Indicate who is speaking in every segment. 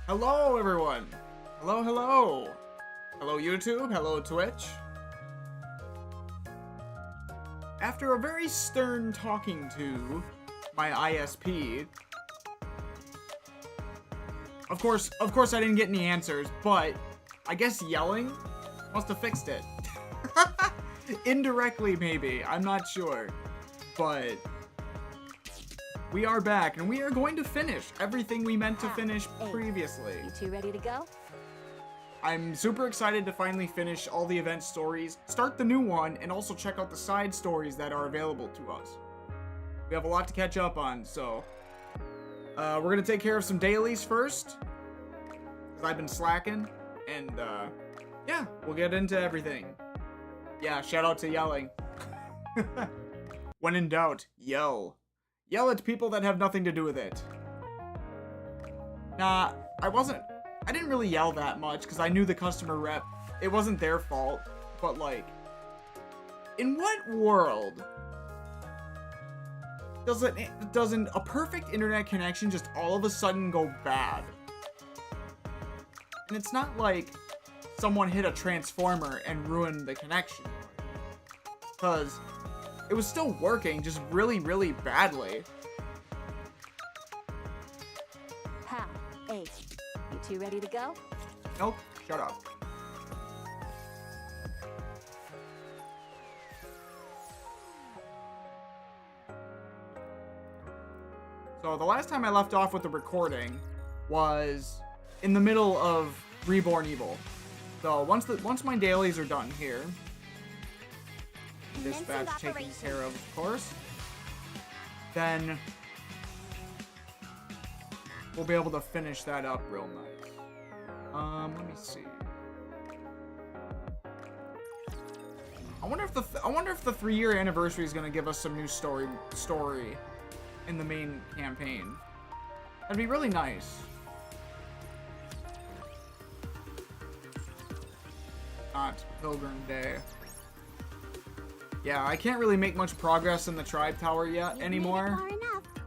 Speaker 1: Hello, everyone. Hello, hello. Hello, YouTube. Hello, Twitch. After a very stern talking to my ISP, of course, I didn't get any answers, but I guess yelling must have fixed it. Indirectly, maybe. I'm not sure. But we are back, and we are going to finish everything we meant to finish previously.
Speaker 2: You two ready to go?
Speaker 1: I'm super excited to finally finish all the event stories, start the new one, and also check out the side stories that are available to us. We have a lot to catch up on, so we're gonna take care of some dailies first, because I've been slacking, and yeah, we'll get into everything. Yeah, shout out to yelling. When in doubt, yell. Yell at people that have nothing to do with it. Nah, I didn't really yell that much because I knew the customer rep. It wasn't their fault, but like, in what world doesn't a perfect internet connection just all of a sudden go bad? And it's not like someone hit a transformer and ruined the connection, because it was still working, just really, really badly.
Speaker 2: Ha, Ace. You two ready to go?
Speaker 1: Nope, shut up. So the last time I left off with the recording was in the middle of Reborn Evil. So once my dailies are done here, dispatch taken care of course, then we'll be able to finish that up real nice. Let me see. I wonder if the 3-year anniversary is gonna give us some new story in the main campaign. That'd be really nice. Not Pilgrim Day. Yeah, I can't really make much progress in the Tribe Tower yet anymore,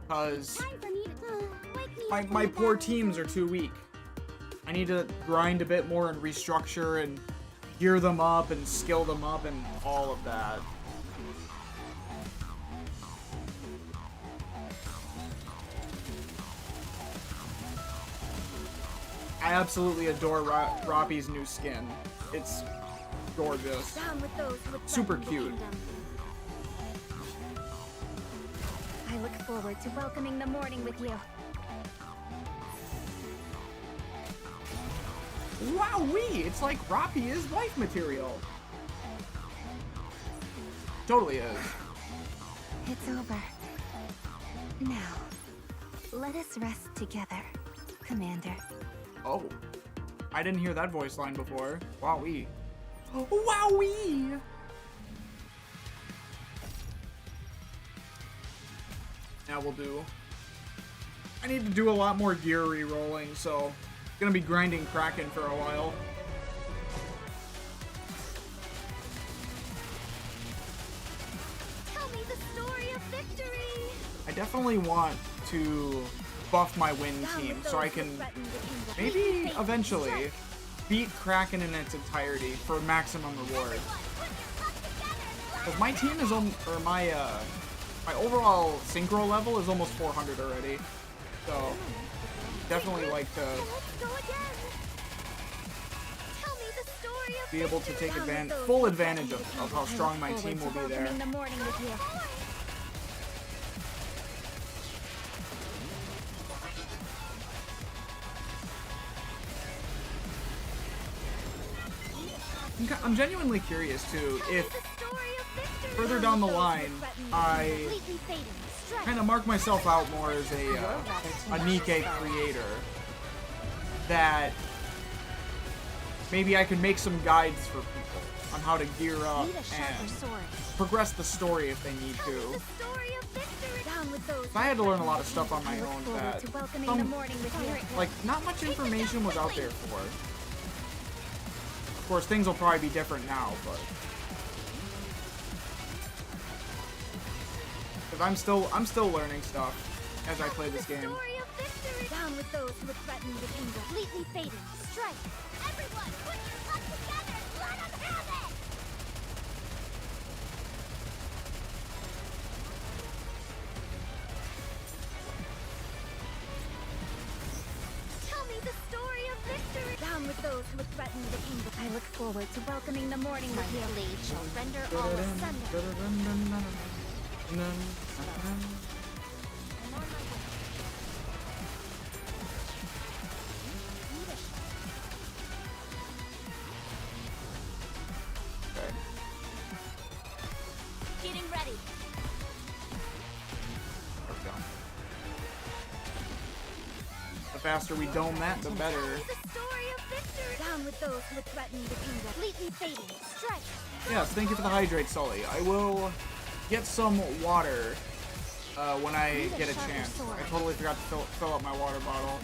Speaker 1: because my poor teams are too weak. I need to grind a bit more and restructure and gear them up and skill them up and all of that. I absolutely adore Robbie's new skin. It's gorgeous. Super cute.
Speaker 2: I look forward to welcoming the morning with you.
Speaker 1: Wowee! It's like Robbie is wife material. Totally is.
Speaker 2: It's over. Now, let us rest together, Commander.
Speaker 1: Oh. I didn't hear that voice line before. Wowee. Wowee! Now we'll do... I need to do a lot more gear re-rolling, so... Gonna be grinding Kraken for a while.
Speaker 2: Tell me the story of victory!
Speaker 1: I definitely want to buff my win team so I can maybe eventually beat Kraken in its entirety for maximum reward. Because my team is my overall synchro level is almost 400 already. So definitely like to be able to take full advantage of how strong my team will be there. I'm genuinely curious too if further down the line I kind of mark myself out more as a Nikke creator, that maybe I can make some guides for people on how to gear up and progress the story if they need to. If I had to learn a lot of stuff on my own that not much information was out there for. Of course, things will probably be different now, but because I'm still learning stuff as I play this game.
Speaker 2: Down with those who would threaten the kingdom. Completely fading. Strike. Everyone, put your luck together. Let them have it. Tell me the story of victory. Down with those who would threaten the kingdom. I look forward to welcoming the morning with you. My blade shall render all asunder. Getting ready.
Speaker 1: There we go. The faster we dome that, the better.
Speaker 2: The story of victory. Down with those who would threaten the kingdom. Completely fading. Strike.
Speaker 1: Yes, thank you for the hydrate, Sully. I will get some water when I get a chance. I totally forgot to fill up my water bottle.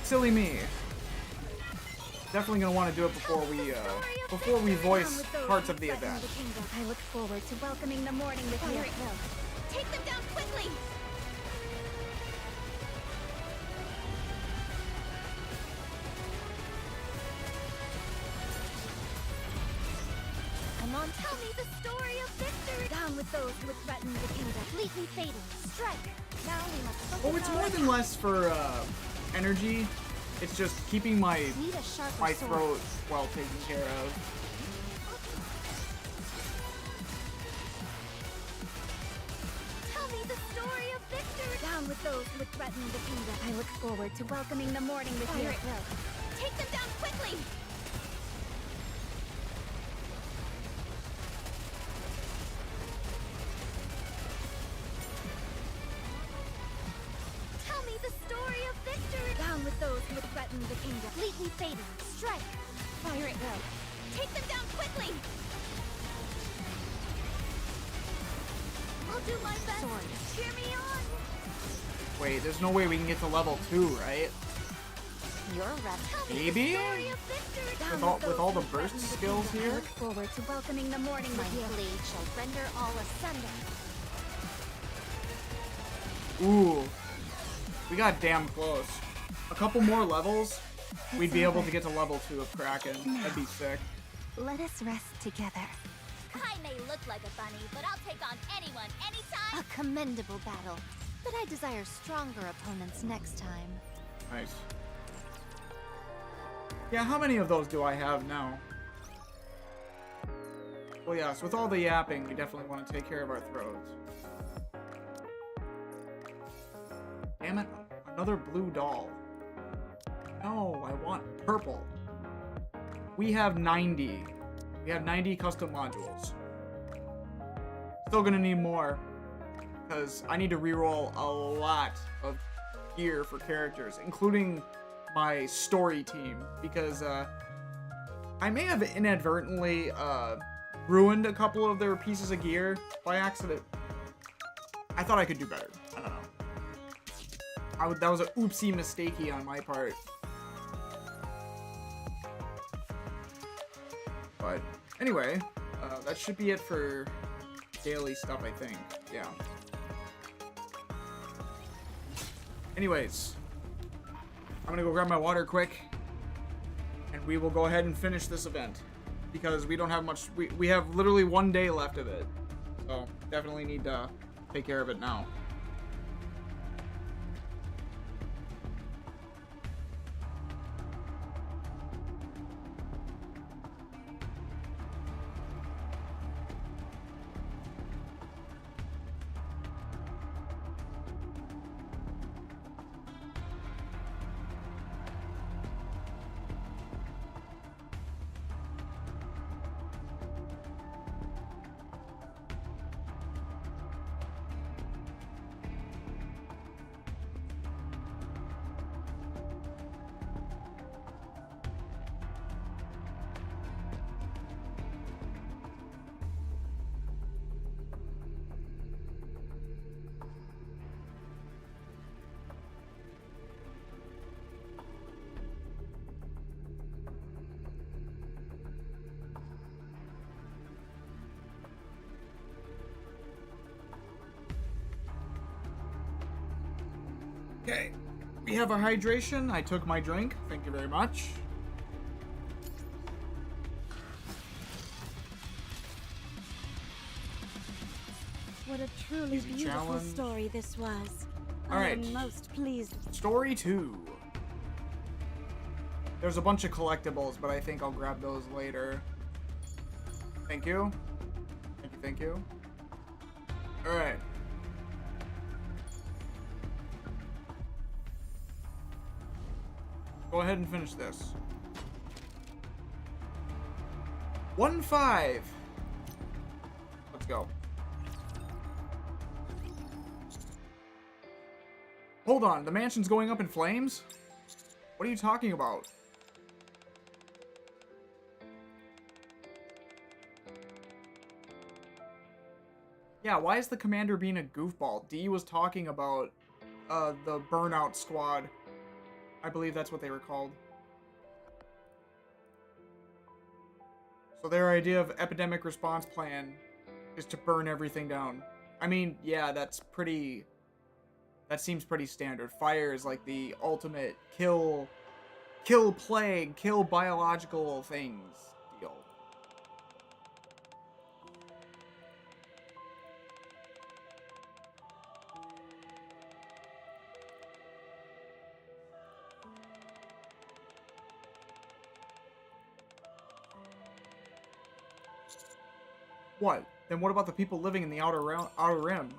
Speaker 1: Silly me. Definitely gonna want to do it before we voice parts of the event.
Speaker 2: I look forward to welcoming the morning with you. Take them down quickly. Come on, tell me the story of victory. Down with those who would threaten the kingdom. Completely fading. Strike. Now we must focus.
Speaker 1: Oh, it's more than less for energy. It's just keeping my throat well taken care of.
Speaker 2: Tell me the story of victory. Down with those who would threaten the kingdom. I look forward to welcoming the morning with you. Take them down quickly. Tell me the story of victory. Down with those who would threaten the kingdom. Completely fading. Strike. Fire it well. Take them down quickly. I'll do my best. Sword. Cheer me on.
Speaker 1: Wait, there's no way we can get to level 2, right?
Speaker 2: You're right.
Speaker 1: Maybe? With all the burst skills here?
Speaker 2: I look forward to welcoming the morning with you. My blade shall render all asunder.
Speaker 1: Ooh. We got damn close. A couple more levels, we'd be able to get to level 2 of Kraken. That'd be sick.
Speaker 2: Let us rest together.
Speaker 3: I may look like a bunny, but I'll take on anyone, anytime.
Speaker 2: A commendable battle, but I desire stronger opponents next time.
Speaker 1: Nice. Yeah, how many of those do I have now? Well, yes, with all the yapping, we definitely want to take care of our throats. Damn it, another blue doll. No, I want purple. We have 90. We have 90 custom modules. Still gonna need more, because I need to reroll a lot of gear for characters, including my story team, because I may have inadvertently ruined a couple of their pieces of gear by accident. I thought I could do better. I don't know. That was an oopsie mistakey on my part. But anyway, that should be it for daily stuff, I think. Yeah. Anyways, I'm gonna go grab my water quick, and we will go ahead and finish this event, because we don't have much. We have literally 1 day left of it, so definitely need to take care of it now. Okay, We have our hydration. I took my drink. Thank you very much.
Speaker 2: What a truly
Speaker 1: Easy
Speaker 2: beautiful
Speaker 1: challenge.
Speaker 2: story this was.
Speaker 1: All right.
Speaker 2: I am most pleased.
Speaker 1: Story 2. There's a bunch of collectibles, but I think I'll grab those later. Thank you. Thank you, thank you. Alright. Go ahead and finish this. 1-5. Let's go. Hold on, the mansion's going up in flames? What are you talking about? Yeah, why is the commander being a goofball? D was talking about the burnout squad. I believe that's what they were called. So their idea of epidemic response plan is to burn everything down. I mean, yeah, that seems pretty standard. Fire is like the ultimate kill plague, kill biological things deal. What? Then what about the people living in the outer rim?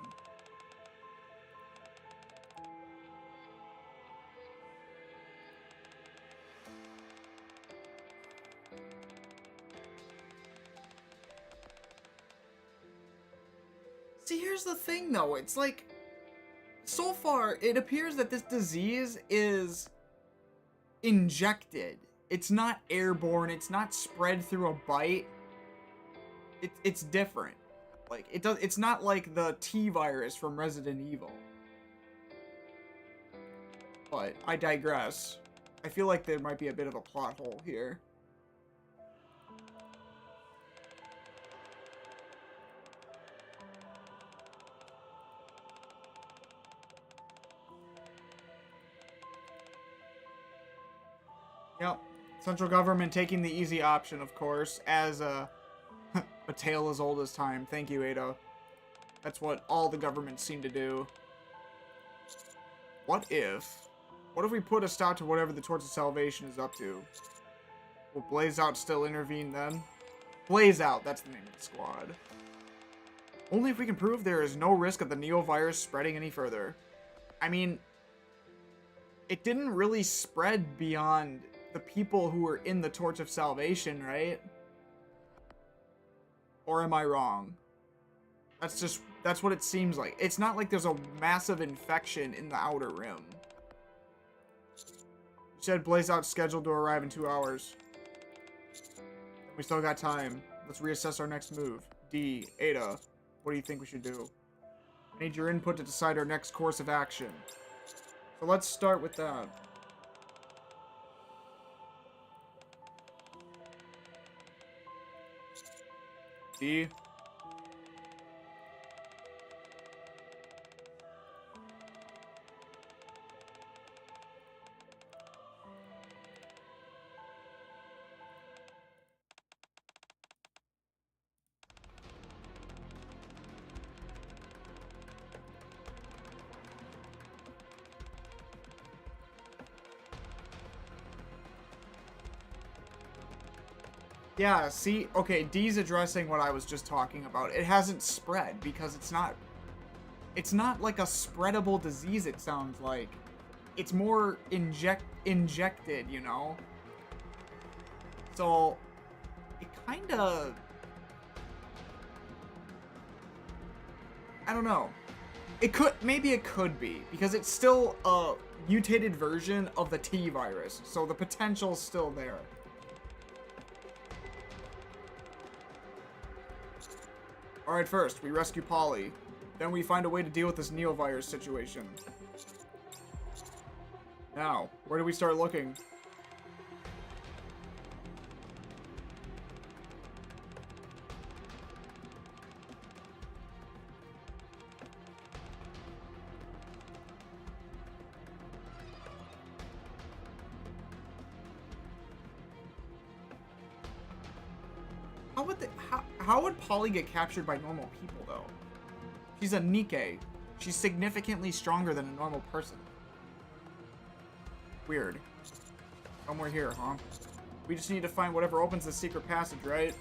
Speaker 1: See, here's the thing, though. It's like, so far, it appears that this disease is injected. It's not airborne. It's not spread through a bite. It's different. Like, it's not like the T virus from Resident Evil. But I digress. I feel like there might be a bit of a plot hole here. Yep. Central government taking the easy option, of course, as a tale as old as time. Thank you, Ada. That's what all the governments seem to do. What if we put a stop to whatever the Torch of Salvation is up to? Will Blaze Out still intervene then? Blaze Out, that's the name of the squad. Only if we can prove there is no risk of the Neo-virus spreading any further. I mean, it didn't really spread beyond the people who were in the Torch of Salvation, right? Or am I wrong? That's what it seems like. It's not like there's a massive infection in the Outer Rim. You said Blaze Out's scheduled to arrive in 2 hours. We still got time. Let's reassess our next move. D, Ada, what do you think we should do? I need your input to decide our next course of action. So let's start with that. D. Yeah, see, okay, D's addressing what I was just talking about. It hasn't spread because it's not like a spreadable disease, it sounds like. It's more injected, you know? So, it kinda... I don't know. Maybe it could be, because it's still a mutated version of the T virus, so the potential's still there. Alright, first, we rescue Polly. Then we find a way to deal with this Neo-virus situation. Now, where do we start looking? how would Polly get captured by normal people though? She's a Nikke. She's significantly stronger than a normal person. Weird. Somewhere here, huh? We just need to find whatever opens the secret passage, right?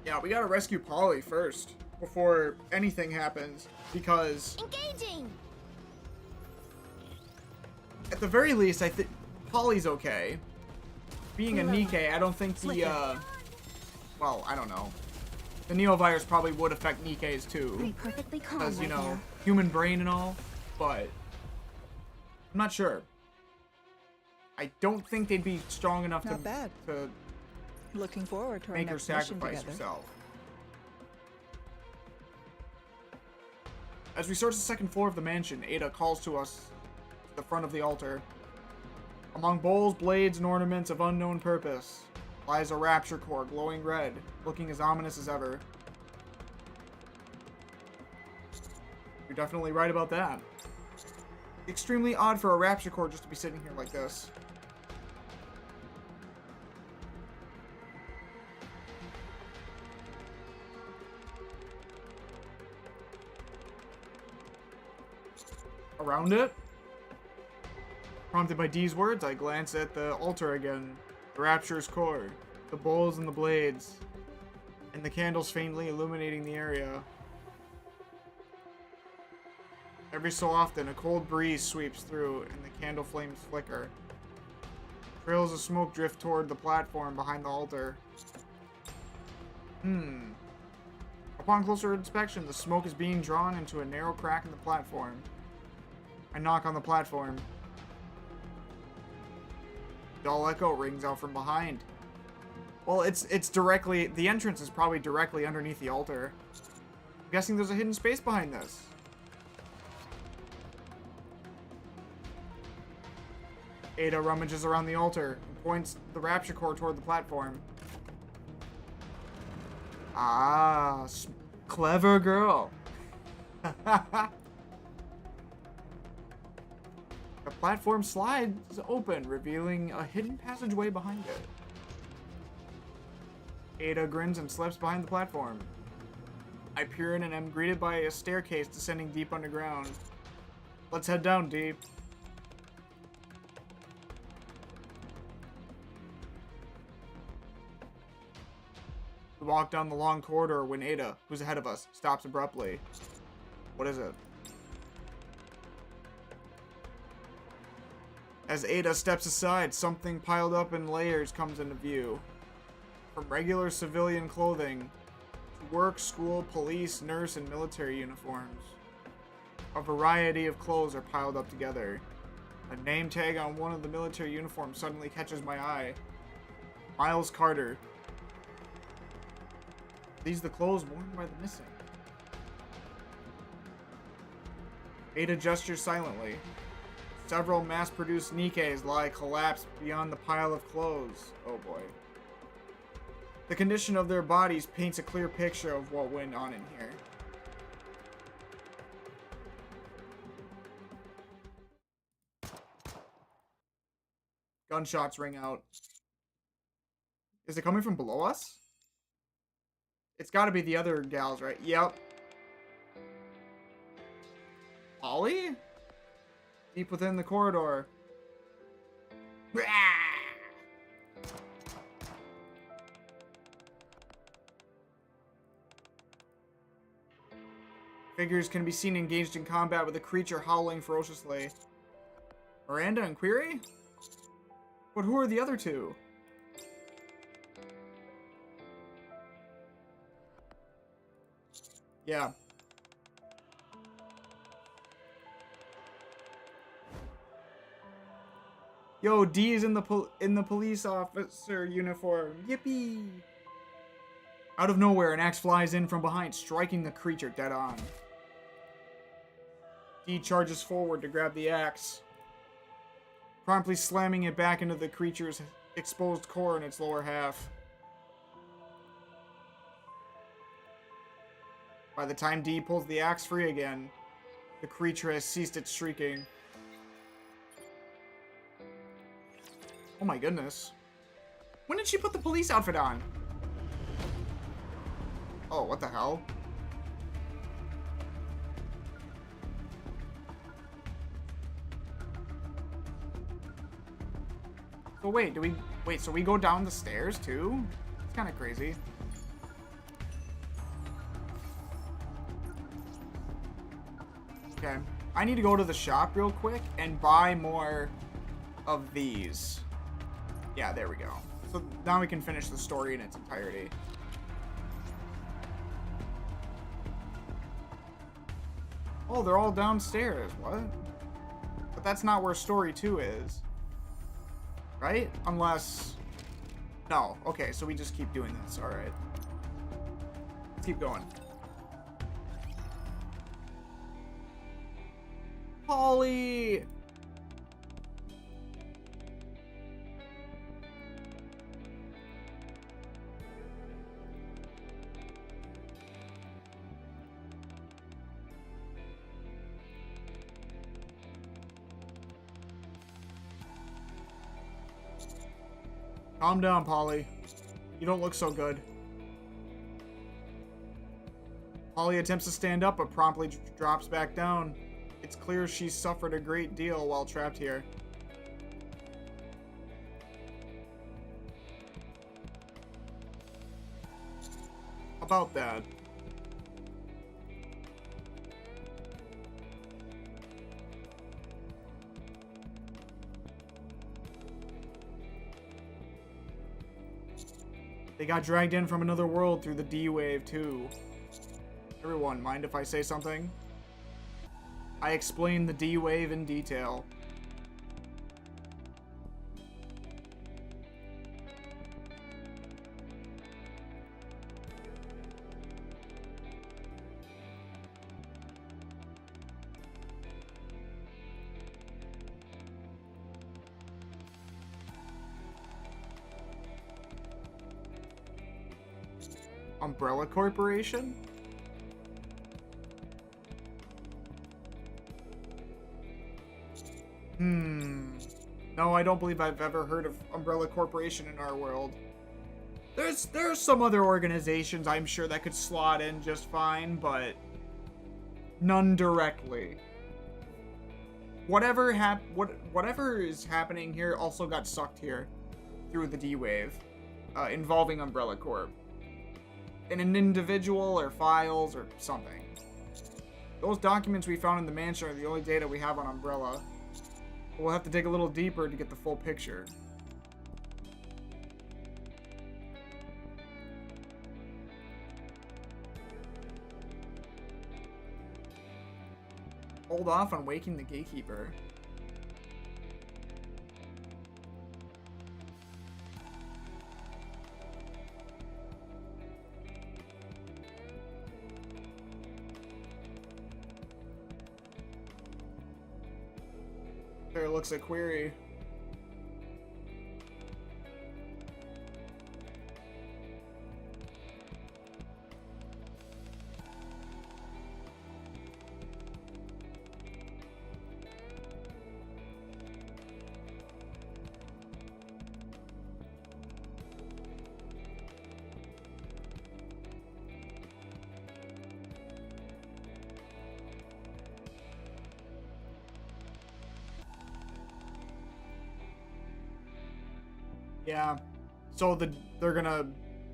Speaker 1: Yeah, we gotta rescue Polly first before anything happens, because
Speaker 2: Engaging.
Speaker 1: at the very least, I think Polly's okay. Being a Nikke, I don't think the well, I don't know. The Neovirus probably would affect Nikkes too,
Speaker 2: Perfectly calm
Speaker 1: because you
Speaker 2: right
Speaker 1: know
Speaker 2: now.
Speaker 1: human brain and all. But I'm not sure. I don't think they'd be strong enough
Speaker 4: Not bad.
Speaker 1: to
Speaker 4: Looking forward to our
Speaker 1: make her
Speaker 4: next mission
Speaker 1: sacrifice
Speaker 4: together.
Speaker 1: herself. As we search the second floor of the mansion, Ada calls to us to the front of the altar. Among bowls, blades, and ornaments of unknown purpose lies a rapture core glowing red, looking as ominous as ever. You're definitely right about that. Extremely odd for a rapture core just to be sitting here like this. Around it? Prompted by Dee's words, I glance at the altar again. The rapture's core, the bowls and the blades, and the candles faintly illuminating the area. Every so often, a cold breeze sweeps through, and the candle flames flicker. Trails of smoke drift toward the platform behind the altar. Upon closer inspection, the smoke is being drawn into a narrow crack in the platform. I knock on the platform. Dull echo rings out from behind. Well, it's directly... The entrance is probably directly underneath the altar. I'm guessing there's a hidden space behind this. Ada rummages around the altar and points the rapture core toward the platform. Ah, clever girl. The platform slides open, revealing a hidden passageway behind it. Ada grins and slips behind the platform. I peer in and am greeted by a staircase descending deep underground. Let's head down, deep. We walk down the long corridor when Ada, who's ahead of us, stops abruptly. What is it? As Ada steps aside, something piled up in layers comes into view. From regular civilian clothing to work, school, police, nurse, and military uniforms. A variety of clothes are piled up together. A name tag on one of the military uniforms suddenly catches my eye. Miles Carter. Are these the clothes worn by the missing? Ada gestures silently. Several mass-produced Nikkes lie collapsed beyond the pile of clothes. Oh boy. The condition of their bodies paints a clear picture of what went on in here. Gunshots ring out. Is it coming from below us? It's gotta be the other gals, right? Yep. Ollie? Deep within the corridor. Figures can be seen engaged in combat with a creature howling ferociously. Miranda and Query? But who are the other two? Yeah. Yo, D is in the police officer uniform. Yippee! Out of nowhere, an axe flies in from behind, striking the creature dead on. D charges forward to grab the axe, promptly slamming it back into the creature's exposed core in its lower half. By the time D pulls the axe free again, the creature has ceased its shrieking. Oh my goodness. When did she put the police outfit on? Oh, what the hell? So wait, so we go down the stairs too? It's kind of crazy. Okay, I need to go to the shop real quick and buy more of these. Yeah, there we go. So now we can finish the story in its entirety. Oh, they're all downstairs. What? But that's not where story 2 is. Right? Unless... No. Okay, so we just keep doing this. Alright. Let's keep going. Polly! Calm down, Polly. You don't look so good. Polly attempts to stand up, but promptly drops back down. It's clear she's suffered a great deal while trapped here. About that. They got dragged in from another world through the D-Wave, too. Everyone, mind if I say something? I explain the D-Wave in detail. Umbrella Corporation? No, I don't believe I've ever heard of Umbrella Corporation in our world. There's some other organizations I'm sure that could slot in just fine, but none directly. Whatever is happening here also got sucked here through the D-Wave, involving Umbrella Corp. In an individual or files or something. Those documents we found in the mansion are the only data we have on Umbrella. We'll have to dig a little deeper to get the full picture. Hold off on waking the gatekeeper. There looks a query. Yeah, so they're gonna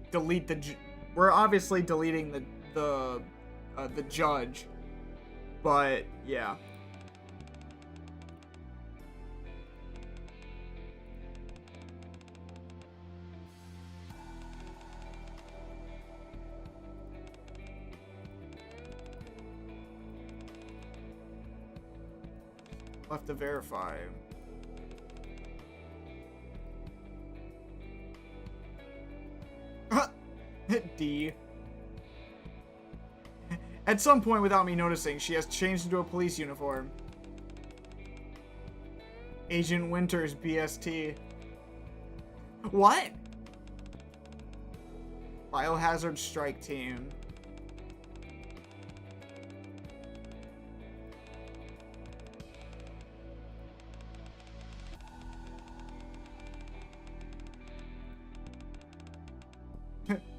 Speaker 1: delete we're obviously deleting the judge, but yeah. Left to verify. D. At some point, without me noticing, she has changed into a police uniform. Agent Winters, BST. What? Biohazard Strike Team.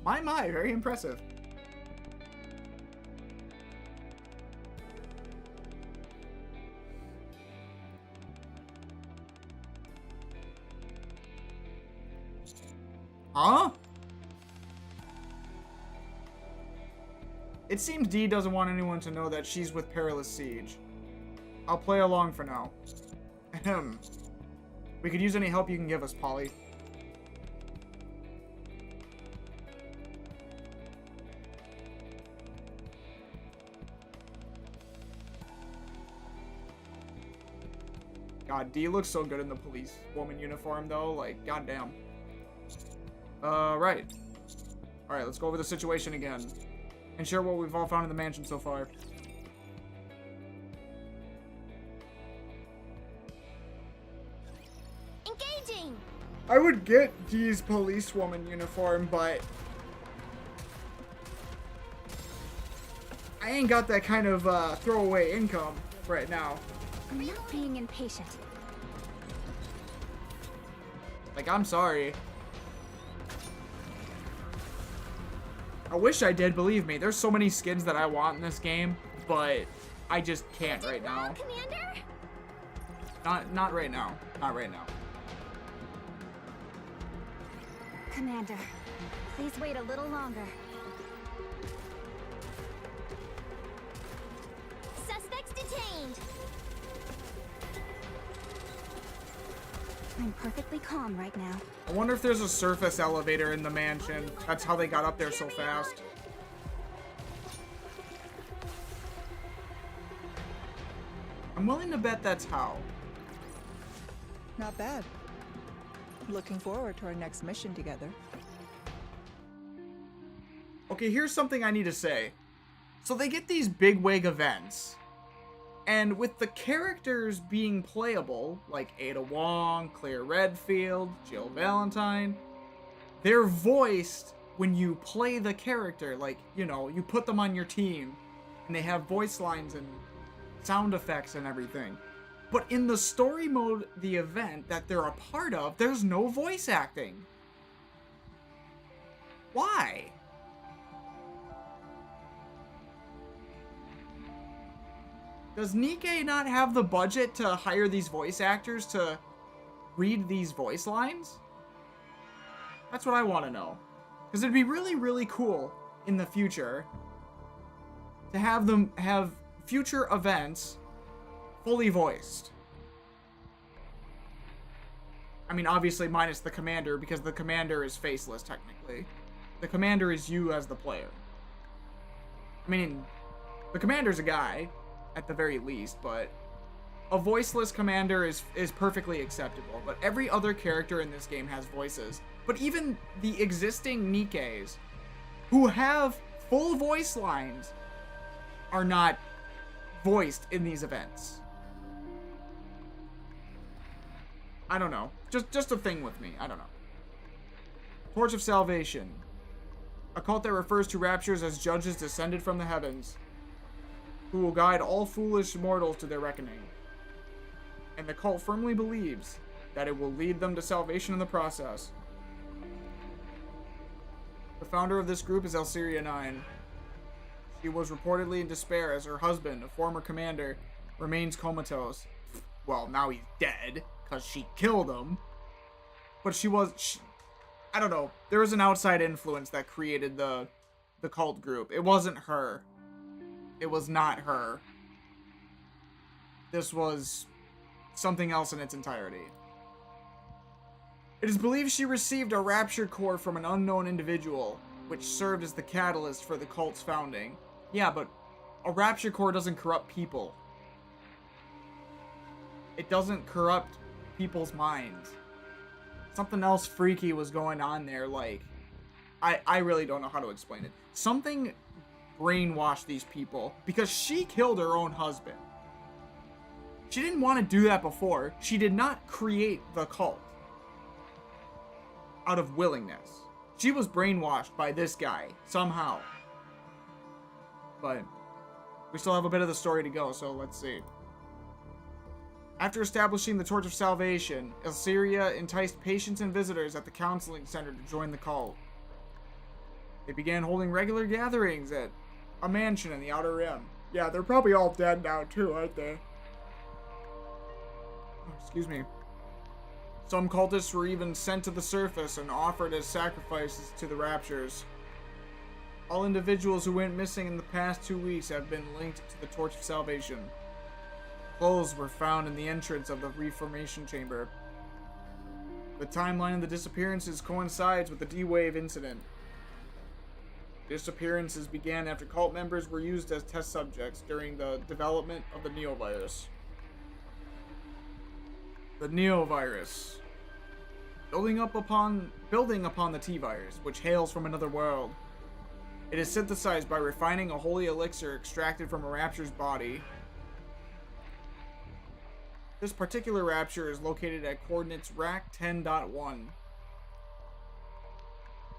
Speaker 1: My, very impressive. Huh? It seems Dee doesn't want anyone to know that she's with Perilous Siege. I'll play along for now. Ahem. We could use any help you can give us, Polly. God, Dee looks so good in the police woman uniform, though. Like, goddamn. Right. Alright, let's go over the situation again. And share what we've all found in the mansion so far.
Speaker 3: Engaging!
Speaker 1: I would get Dee's policewoman uniform, but I ain't got that kind of throwaway income right now.
Speaker 2: I'm not being impatient.
Speaker 1: Like, I'm sorry. I wish I did, believe me. There's so many skins that I want in this game, but I just can't right now.
Speaker 3: Commander?
Speaker 1: Not right now. Not right now.
Speaker 2: Commander, please wait a little longer.
Speaker 3: Suspects detained.
Speaker 2: I'm perfectly calm right now.
Speaker 1: I wonder if there's a surface elevator in the mansion. That's how they got up there so fast. I'm willing to bet that's how.
Speaker 4: Not bad. Looking forward to our next mission together.
Speaker 1: Okay, here's something I need to say. So they get these bigwig events. And with the characters being playable, like Ada Wong, Claire Redfield, Jill Valentine, they're voiced when you play the character. Like, you know, you put them on your team, and they have voice lines and sound effects and everything. But in the story mode, the event that they're a part of, there's no voice acting. Why? Does Nikke not have the budget to hire these voice actors to read these voice lines? That's what I want to know. Because it'd be really, really cool in the future to have them have future events fully voiced. I mean, obviously minus the commander, because the commander is faceless, technically. The commander is you as the player. I mean, the commander's a guy, at the very least, but a voiceless commander is perfectly acceptable. But every other character in this game has voices. But even the existing Nikkes, who have full voice lines, are not voiced in these events. I don't know. Just a thing with me. I don't know. Torch of Salvation. A cult that refers to raptures as judges descended from the heavens, who will guide all foolish mortals to their reckoning. And the cult firmly believes that it will lead them to salvation in the process. The founder of this group is Elsiria 9. She was reportedly in despair as her husband, a former commander, remains comatose. Well, now he's dead, because she killed him. But I don't know. There was an outside influence that created the cult group. It wasn't her. It was not her. This was something else in its entirety. It is believed she received a rapture core from an unknown individual, which served as the catalyst for the cult's founding. Yeah, but a rapture core doesn't corrupt people. It doesn't corrupt people's minds. Something else freaky was going on there, like, I really don't know how to explain it. Something brainwashed these people, because she killed her own husband. She didn't want to do that before. She did not create the cult out of willingness. She was brainwashed by this guy, somehow. But we still have a bit of the story to go, so let's see. After establishing the Torch of Salvation, Elsiria enticed patients and visitors at the counseling center to join the cult. They began holding regular gatherings at a mansion in the Outer Rim. Yeah, they're probably all dead now too, aren't they? Oh, excuse me. Some cultists were even sent to the surface and offered as sacrifices to the Raptures. All individuals who went missing in the past 2 weeks have been linked to the Torch of Salvation. Clothes were found in the entrance of the Reformation Chamber. The timeline of the disappearances coincides with the D-Wave incident. Disappearances began after cult members were used as test subjects during the development of the Neovirus. The Neovirus. Building upon the T-Virus, which hails from another world. It is synthesized by refining a holy elixir extracted from a Rapture's body. This particular Rapture is located at coordinates RAC 10.1.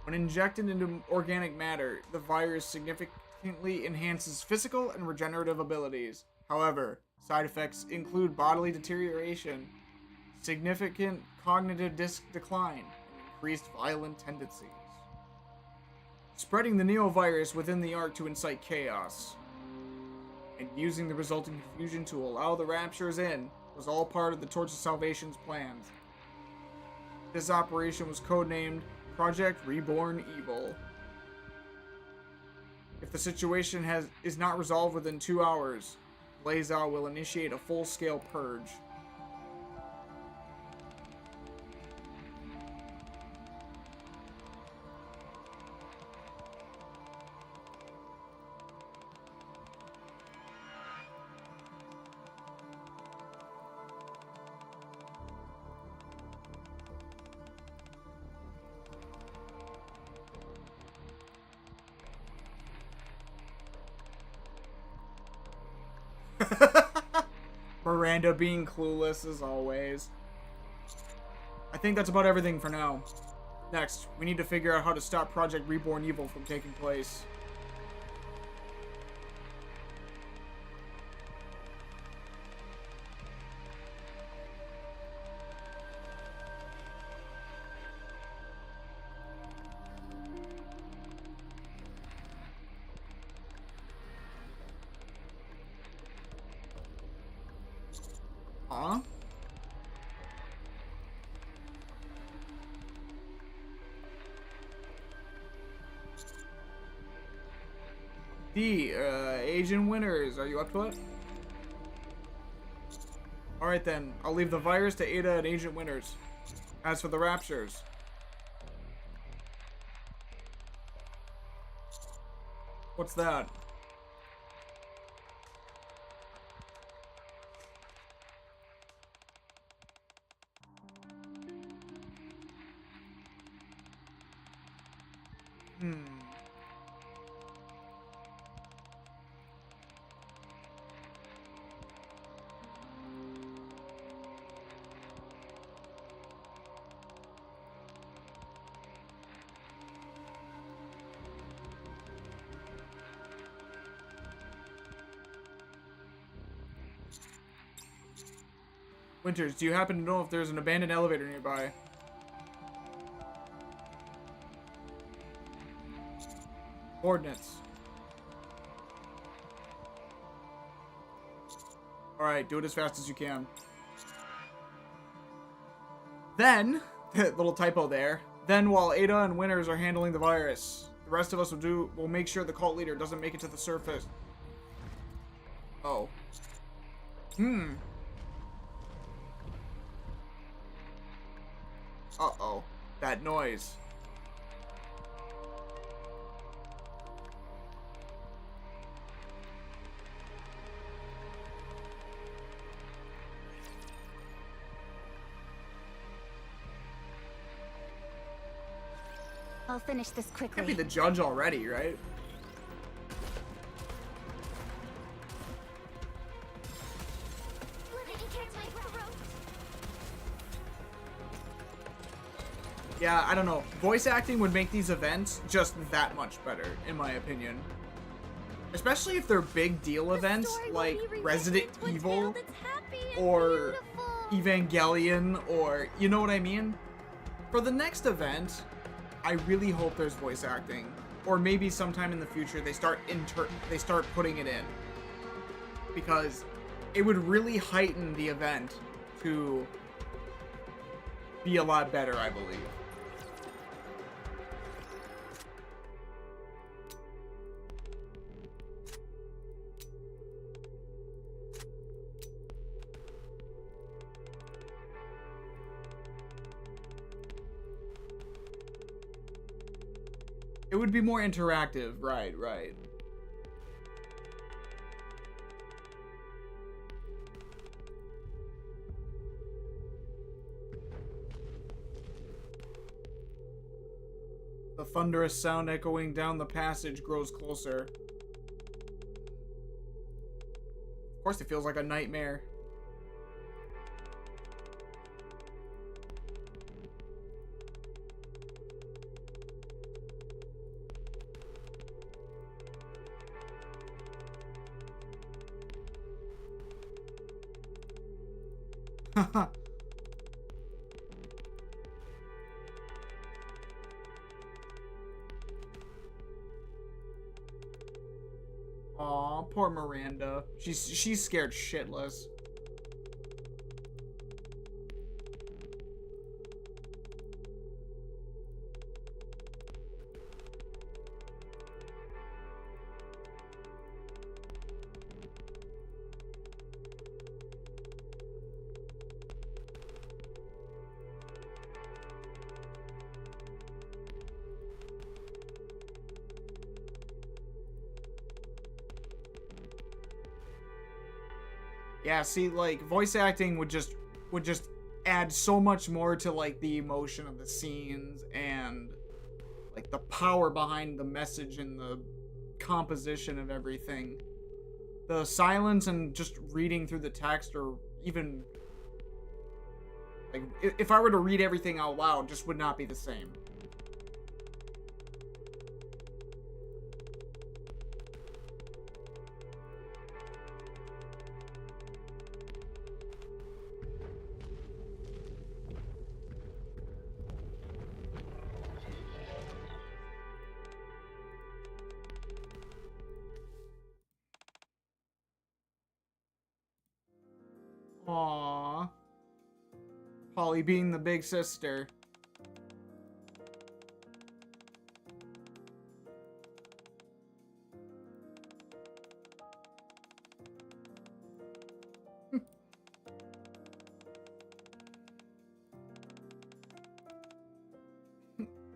Speaker 1: When injected into organic matter, the virus significantly enhances physical and regenerative abilities. However, side effects include bodily deterioration, significant cognitive decline, and increased violent tendencies. Spreading the Neovirus within the Ark to incite chaos, and using the resulting confusion to allow the Raptures in, was all part of the Torch of Salvation's plans. This operation was codenamed Project Reborn Evil. If the situation is not resolved within 2 hours, Blazal will initiate a full-scale purge. Miranda being clueless as always. I think that's about everything for now. Next, we need to figure out how to stop Project Reborn Evil from taking place. Huh? Agent Winters, are you up to it? Alright then, I'll leave the virus to Ada and Agent Winters. As for the Raptures, what's that? Winters, do you happen to know if there's an abandoned elevator nearby? Coordinates. Alright, do it as fast as you can. Then, little typo there. Then while Ada and Winters are handling the virus, the rest of us will make sure the cult leader doesn't make it to the surface. Oh. Uh-oh. That noise.
Speaker 2: I'll finish this quickly.
Speaker 1: Can't be the judge already, right? Yeah, I don't know. Voice acting would make these events just that much better, in my opinion. Especially if they're big deal events like Resident Evil or Evangelion, or you know what I mean? For the next event, I really hope there's voice acting. or maybe sometime in the future they start putting it in, because it would really heighten the event to be a lot better, I believe. It would be more interactive, right, right. The thunderous sound echoing down the passage grows closer. Of course, it feels like a nightmare. Haha. Aw, poor Miranda. She's scared shitless. Yeah, see, like, voice acting would just add so much more to, like, the emotion of the scenes and, like, the power behind the message and the composition of everything. The silence and just reading through the text, or even, like, if I were to read everything out loud, just would not be the same. Aww. Polly being the big sister.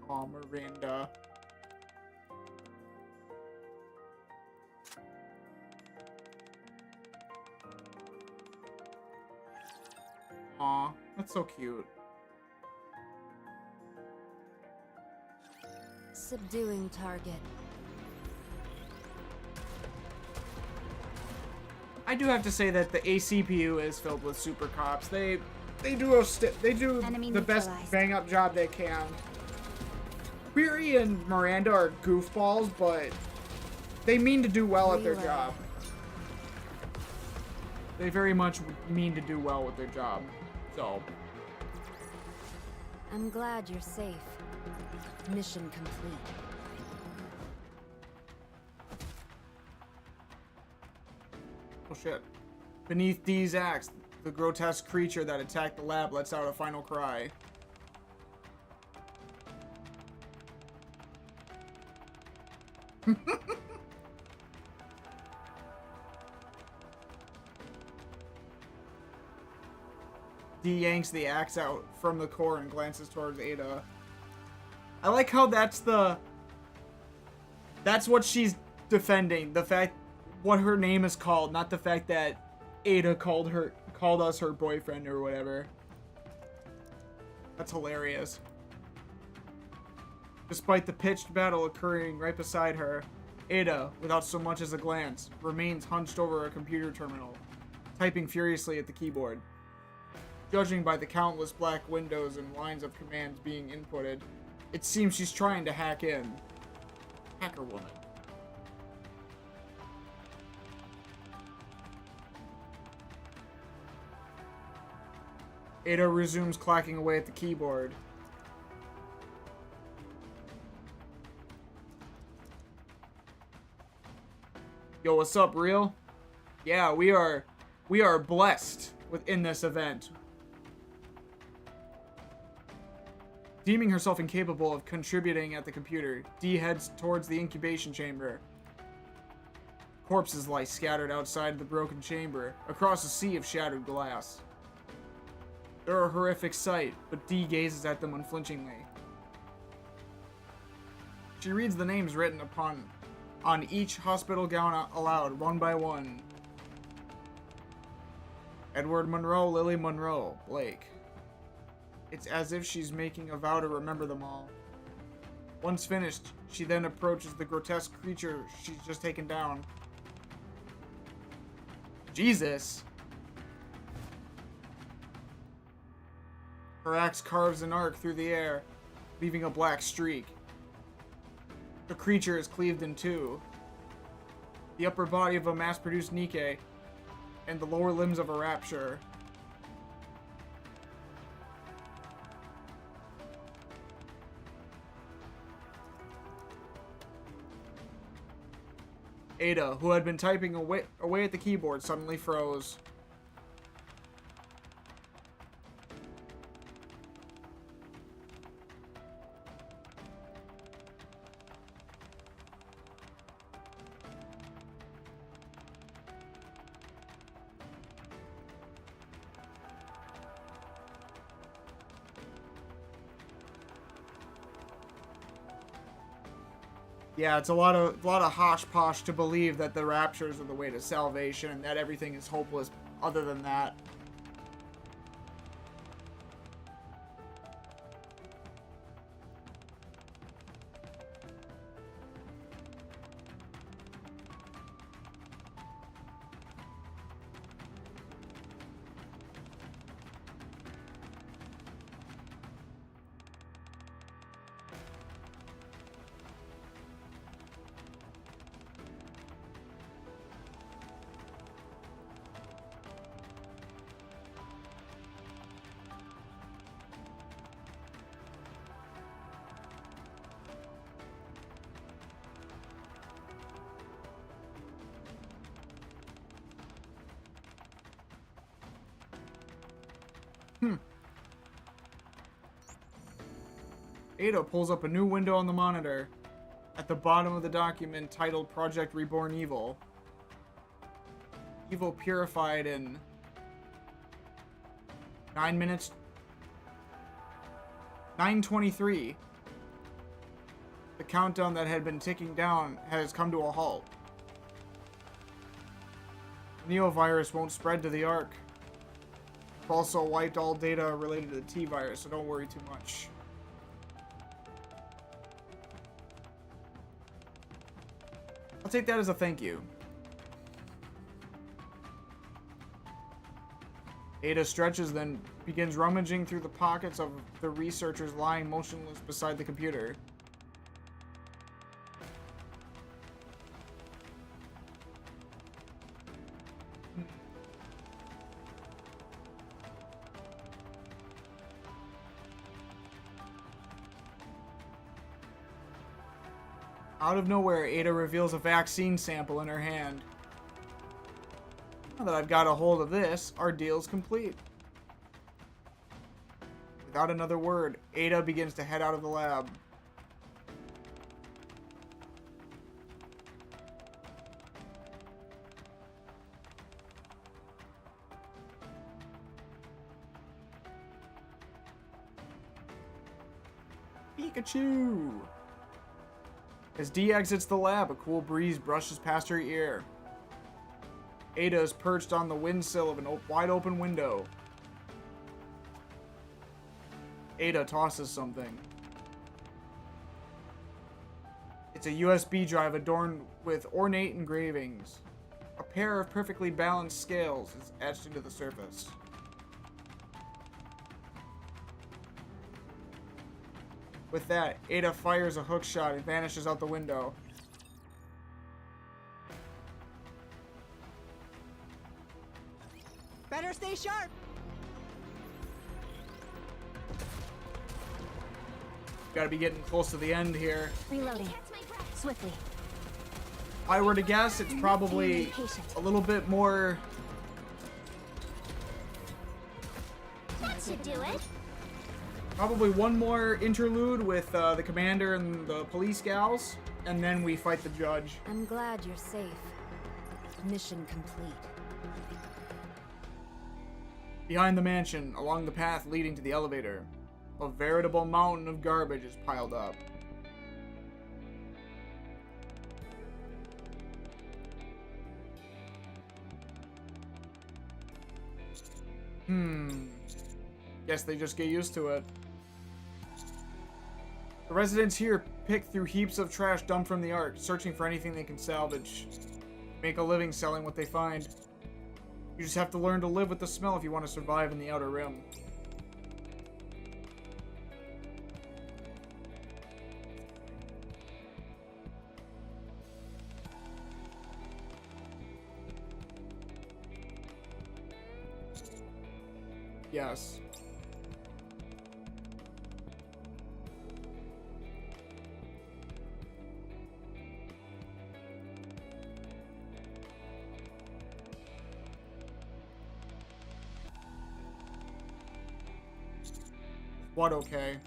Speaker 1: Aw, Miranda. Aw, that's so cute.
Speaker 5: Subduing target.
Speaker 1: I do have to say that the ACPU is filled with super cops. They do
Speaker 2: Enemy
Speaker 1: the best
Speaker 2: neutralized.
Speaker 1: bang up job they can. Query and Miranda are goofballs, but they mean to do well at their
Speaker 5: Relay.
Speaker 1: job. They very much mean to do well with their job. So,
Speaker 5: I'm glad you're safe. Mission complete.
Speaker 1: oh shit. Beneath Dee's axe, the grotesque creature that attacked the lab lets out a final cry. Dee yanks the axe out from the core and glances towards Ada. I like how that's what she's defending. The fact what her name is called, not the fact that Ada called us her boyfriend or whatever. That's hilarious. Despite the pitched battle occurring right beside her, Ada, without so much as a glance, remains hunched over a computer terminal, typing furiously at the keyboard. Judging by the countless black windows and lines of commands being inputted, it seems she's trying to hack in. Hacker woman. Ada resumes clacking away at the keyboard. Yo, what's up, real? Yeah, we are blessed within this event. Deeming herself incapable of contributing at the computer, Dee heads towards the incubation chamber. Corpses lie scattered outside the broken chamber, across a sea of shattered glass. They're a horrific sight, but Dee gazes at them unflinchingly. She reads the names written on each hospital gown aloud, one by one. Edward Monroe, Lily Monroe, Blake. It's as if she's making a vow to remember them all. Once finished, she then approaches the grotesque creature she's just taken down. Jesus! Her axe carves an arc through the air, leaving a black streak. The creature is cleaved in two. The upper body of a mass-produced Nike, and the lower limbs of a rapture. Ada, who had been typing away at the keyboard, suddenly froze. Yeah, it's a lot of hosh-posh to believe that the raptures are the way to salvation and that everything is hopeless other than that. Ada pulls up a new window on the monitor. At the bottom of the document titled Project Reborn Evil. Evil purified in 9 minutes. 9:23. The countdown that had been ticking down has come to a halt. The Neovirus won't spread to the Ark. I've also wiped all data related to the T-virus, so don't worry too much. I'll take that as a thank you. Ada stretches, then begins rummaging through the pockets of the researchers lying motionless beside the computer. Out of nowhere, Ada reveals a vaccine sample in her hand. Now that I've got a hold of this, our deal's complete. Without another word, Ada begins to head out of the lab. Pikachu! As Dee exits the lab, a cool breeze brushes past her ear. Ada is perched on the windsill of a wide open window. Ada tosses something. It's a USB drive adorned with ornate engravings. A pair of perfectly balanced scales is etched into the surface. With that, Ada fires a hook shot and vanishes out the window.
Speaker 4: Better stay sharp.
Speaker 1: Gotta be getting close to the end here.
Speaker 5: Reloading. Swiftly.
Speaker 1: If I were to guess, it's probably a little bit more...
Speaker 2: That should do it.
Speaker 1: Probably one more interlude with the commander and the police gals, and then we fight the judge.
Speaker 5: I'm glad you're safe. Mission complete.
Speaker 1: Behind the mansion, along the path leading to the elevator, a veritable mountain of garbage is piled up. Guess they just get used to it. The residents here pick through heaps of trash dumped from the Ark, searching for anything they can salvage. Make a living selling what they find. You just have to learn to live with the smell if you want to survive in the Outer Rim. Yes. What okay?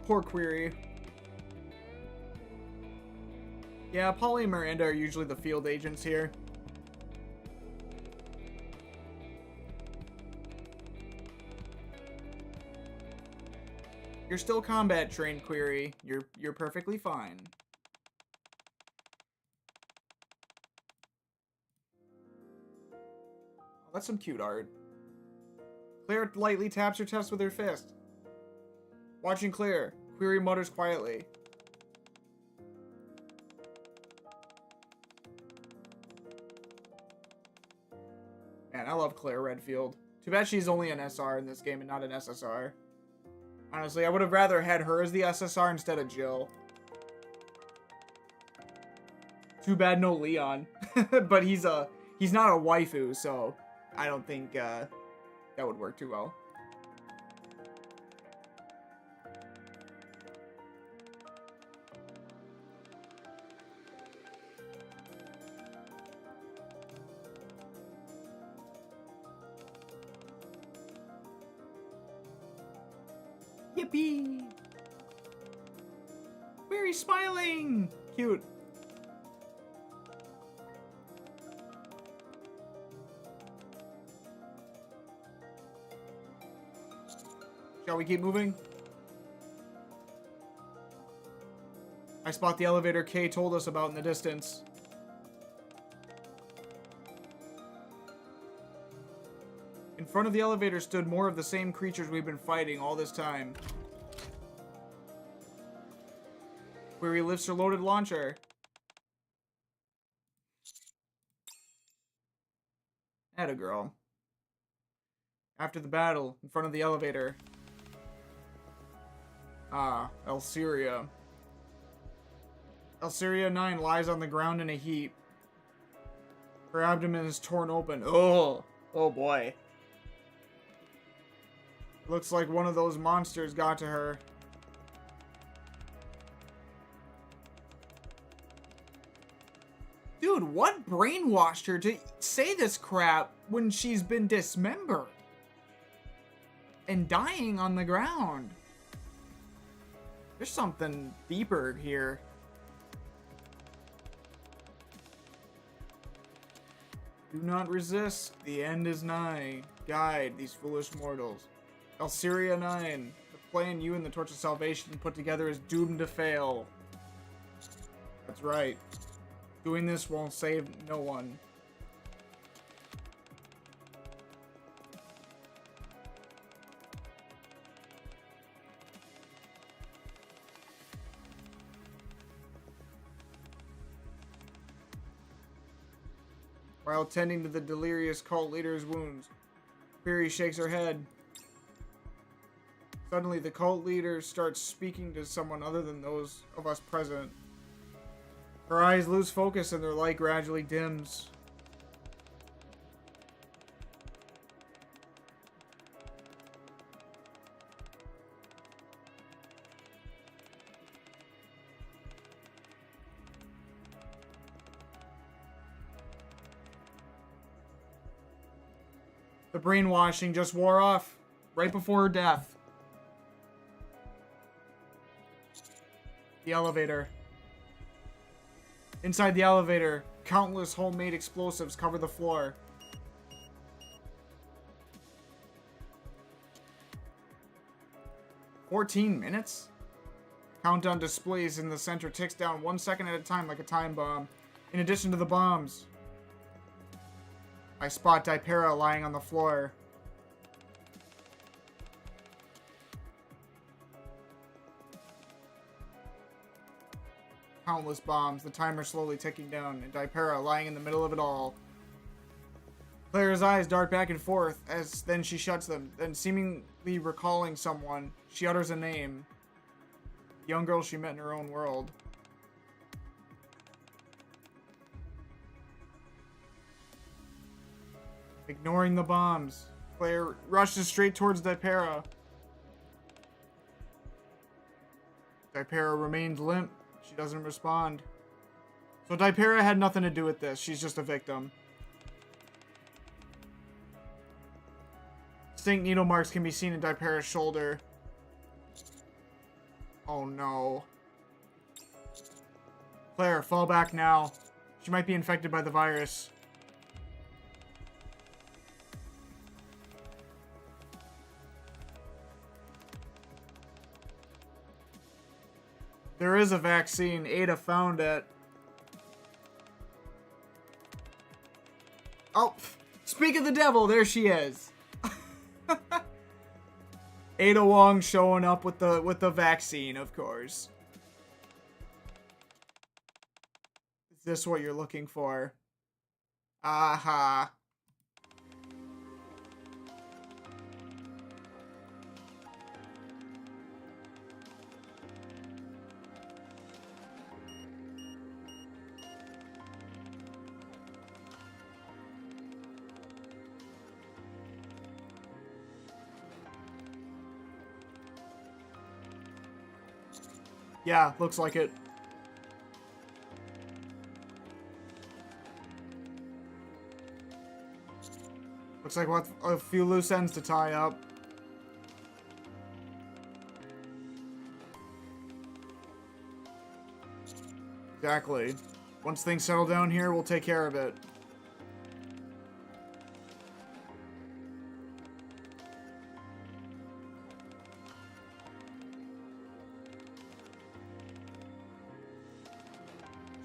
Speaker 1: Poor Query. Yeah, Polly and Miranda are usually the field agents here. You're still combat trained, Query. You're perfectly fine. Oh, that's some cute art. Claire lightly taps her chest with her fist. Watching Claire, Query mutters quietly. Man, I love Claire Redfield. Too bad she's only an SR in this game and not an SSR. Honestly, I would have rather had her as the SSR instead of Jill. Too bad no Leon. But he's not a waifu, so I don't think that would work too well. Yippee! Very smiling! Cute. Shall we keep moving? I spot the elevator Kay told us about in the distance. In front of the elevator stood more of the same creatures we've been fighting all this time. Query lifts her loaded launcher. Atta girl. After the battle, in front of the elevator. Ah, Elsyria. Elsyria 9 lies on the ground in a heap. Her abdomen is torn open. Oh, oh boy. Looks like one of those monsters got to her. Dude, what brainwashed her to say this crap when she's been dismembered? And dying on the ground? There's something deeper here. Do not resist. The end is nigh. Guide these foolish mortals. Elsyria 9. The plan you and the Torch of Salvation put together is doomed to fail. That's right. Doing this won't save no one. While tending to the delirious cult leader's wounds, Query shakes her head. Suddenly, the cult leader starts speaking to someone other than those of us present. Her eyes lose focus and their light gradually dims. The brainwashing just wore off right before her death. The elevator. Inside the elevator, countless homemade explosives cover the floor. "14 minutes? Countdown displays in the center ticks down 1 second at a time like a time bomb. In addition to the bombs, I spot Dipera lying on the floor. Countless bombs, the timer slowly ticking down, and Dipera lying in the middle of it all. Claire's eyes dart back and forth, as then she shuts them. Then, seemingly recalling someone, she utters a name. The young girl she met in her own world. Ignoring the bombs, Claire rushes straight towards Dipera. Dipera remains limp. She doesn't respond. So Dipera had nothing to do with this. She's just a victim. Distinct needle marks can be seen in Dipera's shoulder. Oh no. Claire, fall back now. She might be infected by the virus. There is a vaccine. Ada found it. Oh, speak of the devil, there she is. Ada Wong showing up with the vaccine, of course. Is this what you're looking for? Aha. Yeah, looks like it. Looks like what a few loose ends to tie up. Exactly. Once things settle down here, we'll take care of it.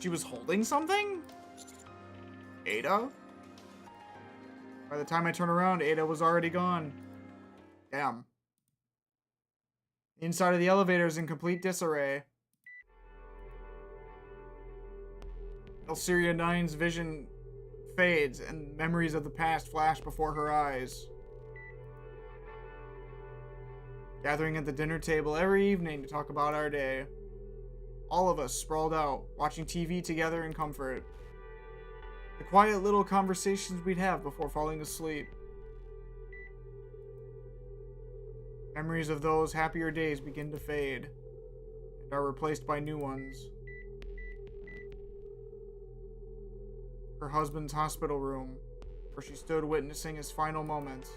Speaker 1: She was holding something? Ada? By the time I turn around, Ada was already gone. Damn. The inside of the elevator is in complete disarray. Elsyria 9's vision fades, and memories of the past flash before her eyes. Gathering at the dinner table every evening to talk about our day. All of us sprawled out, watching TV together in comfort. The quiet little conversations we'd have before falling asleep. Memories of those happier days begin to fade, and are replaced by new ones. Her husband's hospital room, where she stood witnessing his final moments.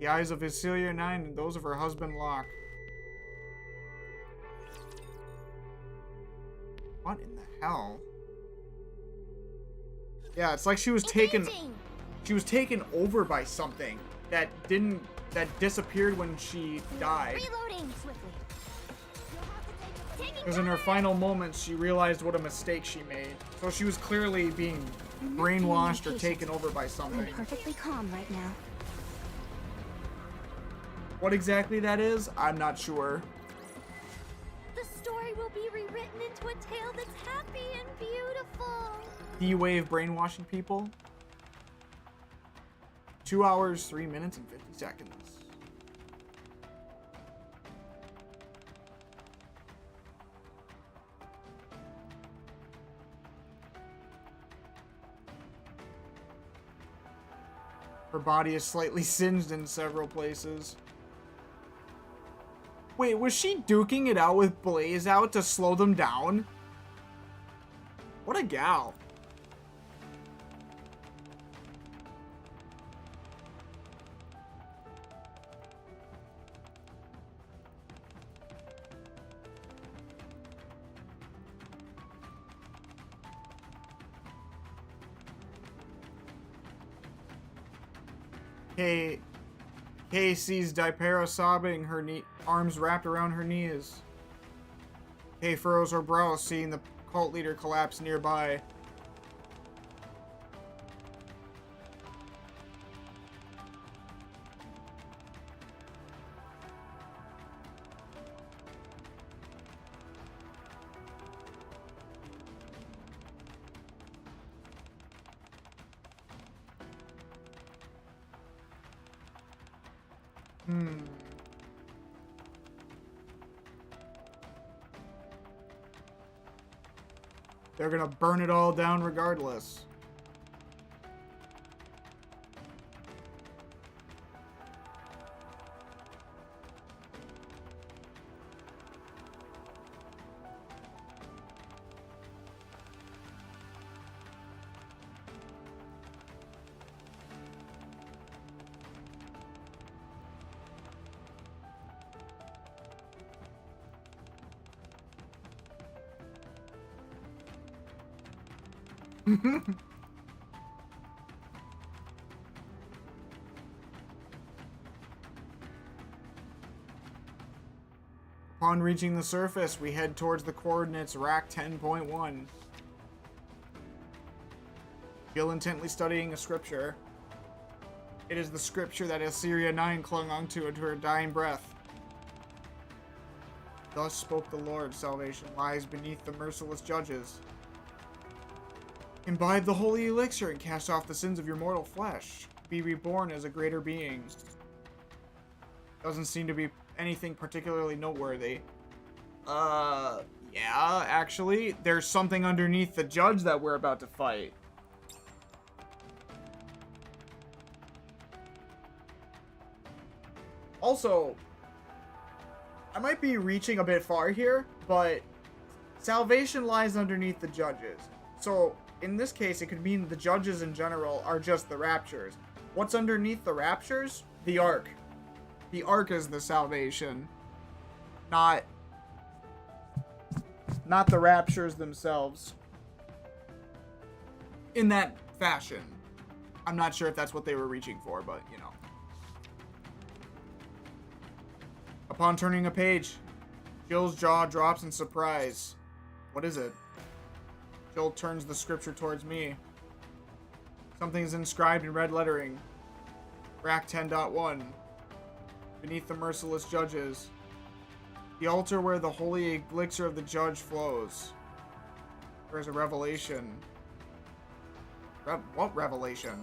Speaker 1: The eyes of Elsyria 9 and those of her husband Locke. What in the hell? Yeah, it's like she was taken over by something that disappeared when she died.
Speaker 3: Reloading swiftly.
Speaker 1: Because in her final moments, she realized what a mistake she made. So she was clearly being brainwashed or taken over by something.
Speaker 2: I'm perfectly calm right now.
Speaker 1: What exactly that is, I'm not sure.
Speaker 3: The story will be rewritten into a tale that's happy and beautiful.
Speaker 1: D-Wave brainwashing people. 2 hours, 3 minutes, and 50 seconds. Her body is slightly singed in several places. Wait, was she duking it out with Blaze out to slow them down? What a gal. Kay sees Dipera sobbing, her arms wrapped around her knees. Kay furrows her brow, seeing the cult leader collapse nearby. They're gonna burn it all down regardless. Upon reaching the surface, we head towards the coordinates rack 10.1. Jill intently studying a scripture. It is the scripture that Assyria 9 clung onto into her dying breath. Thus spoke the Lord, salvation lies beneath the merciless judges. Imbibe the holy elixir and cast off the sins of your mortal flesh. Be reborn as a greater being. Doesn't seem to be anything particularly noteworthy. Yeah, actually, there's something underneath the judge that we're about to fight. Also, I might be reaching a bit far here, but salvation lies underneath the judges. So, in this case, it could mean the judges in general are just the raptures. What's underneath the raptures? The Ark. The Ark is the salvation. Not the raptures themselves. In that fashion. I'm not sure if that's what they were reaching for, but, you know. Upon turning a page, Jill's jaw drops in surprise. What is it? Jill turns the scripture towards me. Something's inscribed in red lettering. Rack 10.1. Beneath the merciless judges. The altar where the holy elixir of the judge flows. There is a revelation. What revelation?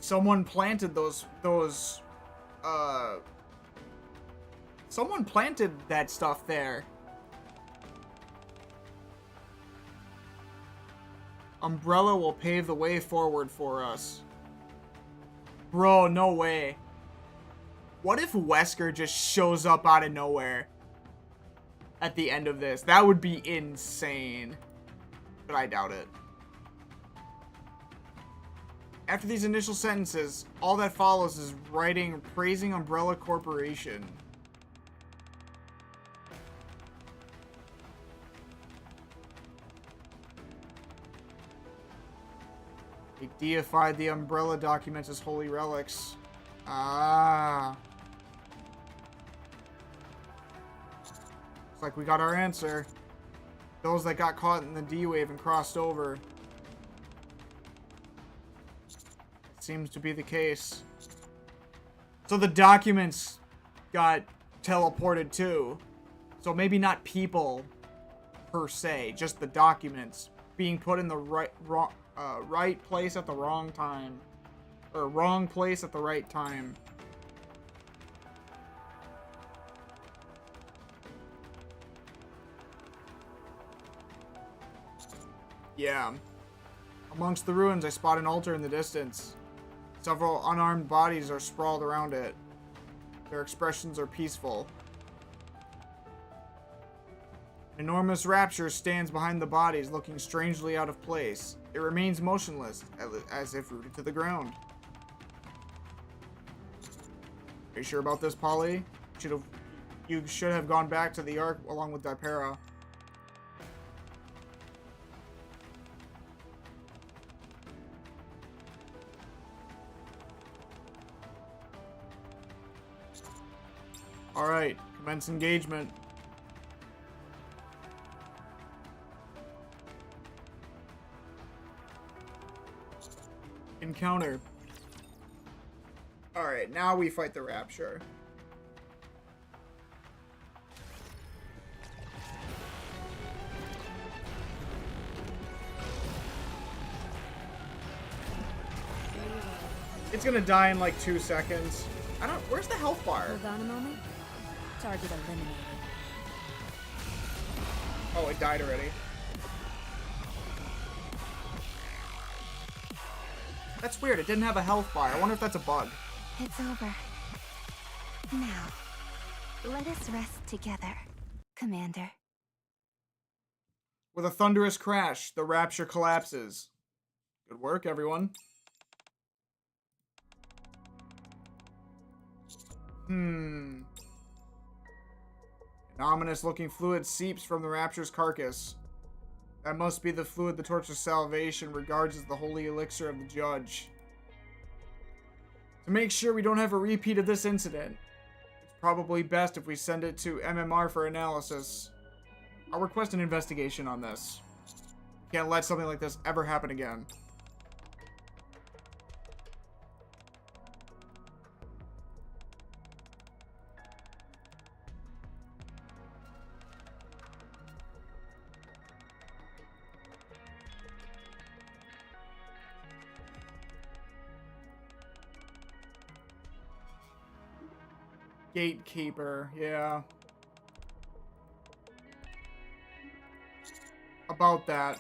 Speaker 1: Someone planted someone planted that stuff there. Umbrella will pave the way forward for us. Bro, no way. What if Wesker just shows up out of nowhere at the end of this? That would be insane. But I doubt it. After these initial sentences, all that follows is writing praising Umbrella Corporation. They deified the Umbrella documents as holy relics. Ah. Looks like we got our answer. Those that got caught in the D-Wave and crossed over. It seems to be the case. So the documents got teleported too. So maybe not people per se, just the documents being put in the right place at the wrong time. Or wrong place at the right time. Yeah. Amongst the ruins, I spot an altar in the distance. Several unarmed bodies are sprawled around it. Their expressions are peaceful. An enormous rapture stands behind the bodies, looking strangely out of place. It remains motionless, as if rooted to the ground. Are you sure about this, Polly? You should have gone back to the Ark along with Dipera. Alright, commence engagement. Encounter. Alright, now we fight the Rapture. It's gonna die in like 2 seconds. Where's the health bar?
Speaker 5: Hold on a moment. Target eliminated.
Speaker 1: Oh, it died already. That's weird. It didn't have a health bar. I wonder if that's a bug.
Speaker 2: It's over. Now, let us rest together, Commander.
Speaker 1: With a thunderous crash, the Rapture collapses. Good work, everyone. An ominous-looking fluid seeps from the Rapture's carcass. That must be the fluid the Torch of Salvation regards as the holy elixir of the Judge. To make sure we don't have a repeat of this incident, it's probably best if we send it to MMR for analysis. I'll request an investigation on this. Can't let something like this ever happen again. Gatekeeper, yeah. About that.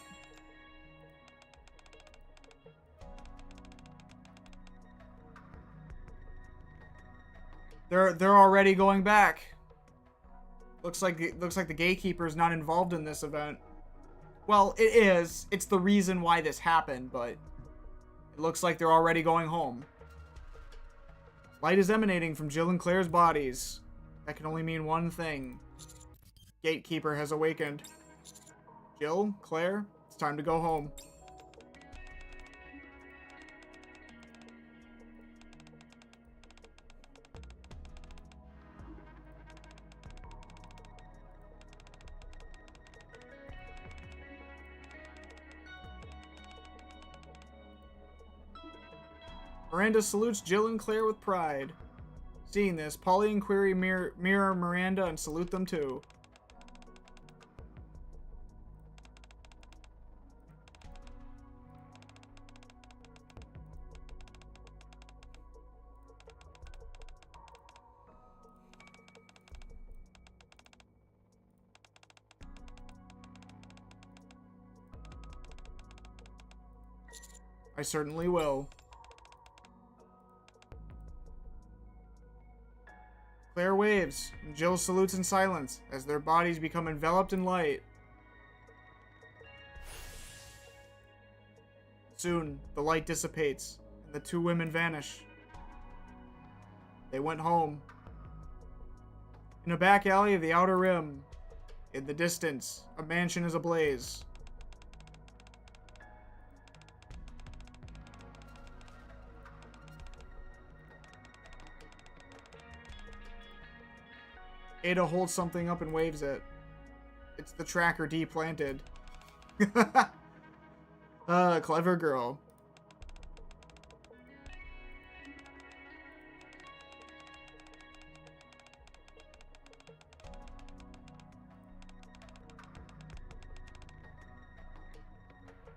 Speaker 1: They're already going back. Looks like the Gatekeeper is not involved in this event. Well, it is. It's the reason why this happened, but it looks like they're already going home. Light is emanating from Jill and Claire's bodies. That can only mean one thing. Gatekeeper has awakened. Jill, Claire, it's time to go home. Miranda salutes Jill and Claire with pride. Seeing this, Polly and Query mirror Miranda and salute them too. I certainly will. Claire waves, and Jill salutes in silence as their bodies become enveloped in light. Soon, the light dissipates, and the two women vanish. They went home. In a back alley of the Outer Rim, in the distance, a mansion is ablaze. Ada holds something up and waves it. It's the tracker deplanted. Clever girl.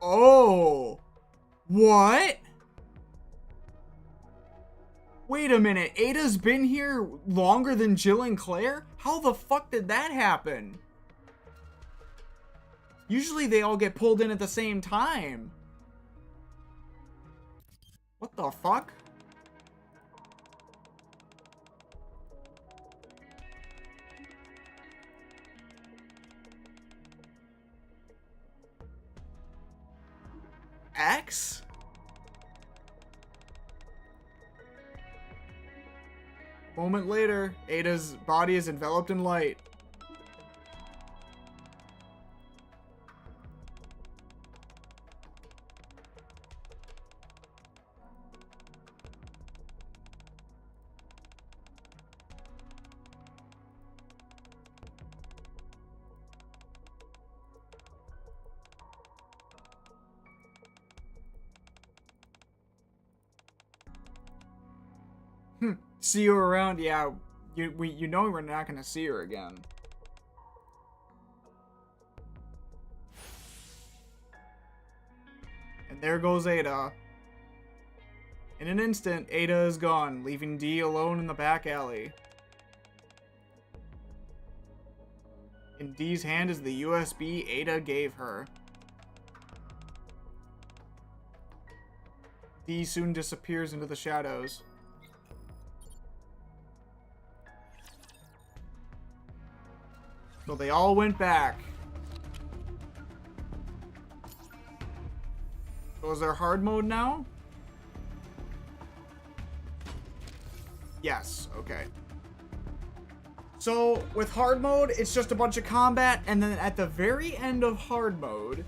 Speaker 1: Oh! What? Wait a minute, Ada's been here longer than Jill and Claire? How the fuck did that happen? Usually they all get pulled in at the same time. What the fuck? X? Moment later, Ada's body is enveloped in light. See you around. Yeah, you know we're not gonna see her again. And there goes Ada. In an instant, Ada is gone, leaving Dee alone in the back alley. In Dee's hand is the USB Ada gave her. Dee soon disappears into the shadows. So they all went back. So is there hard mode now? Yes, okay. So with hard mode, it's just a bunch of combat, and then at the very end of hard mode,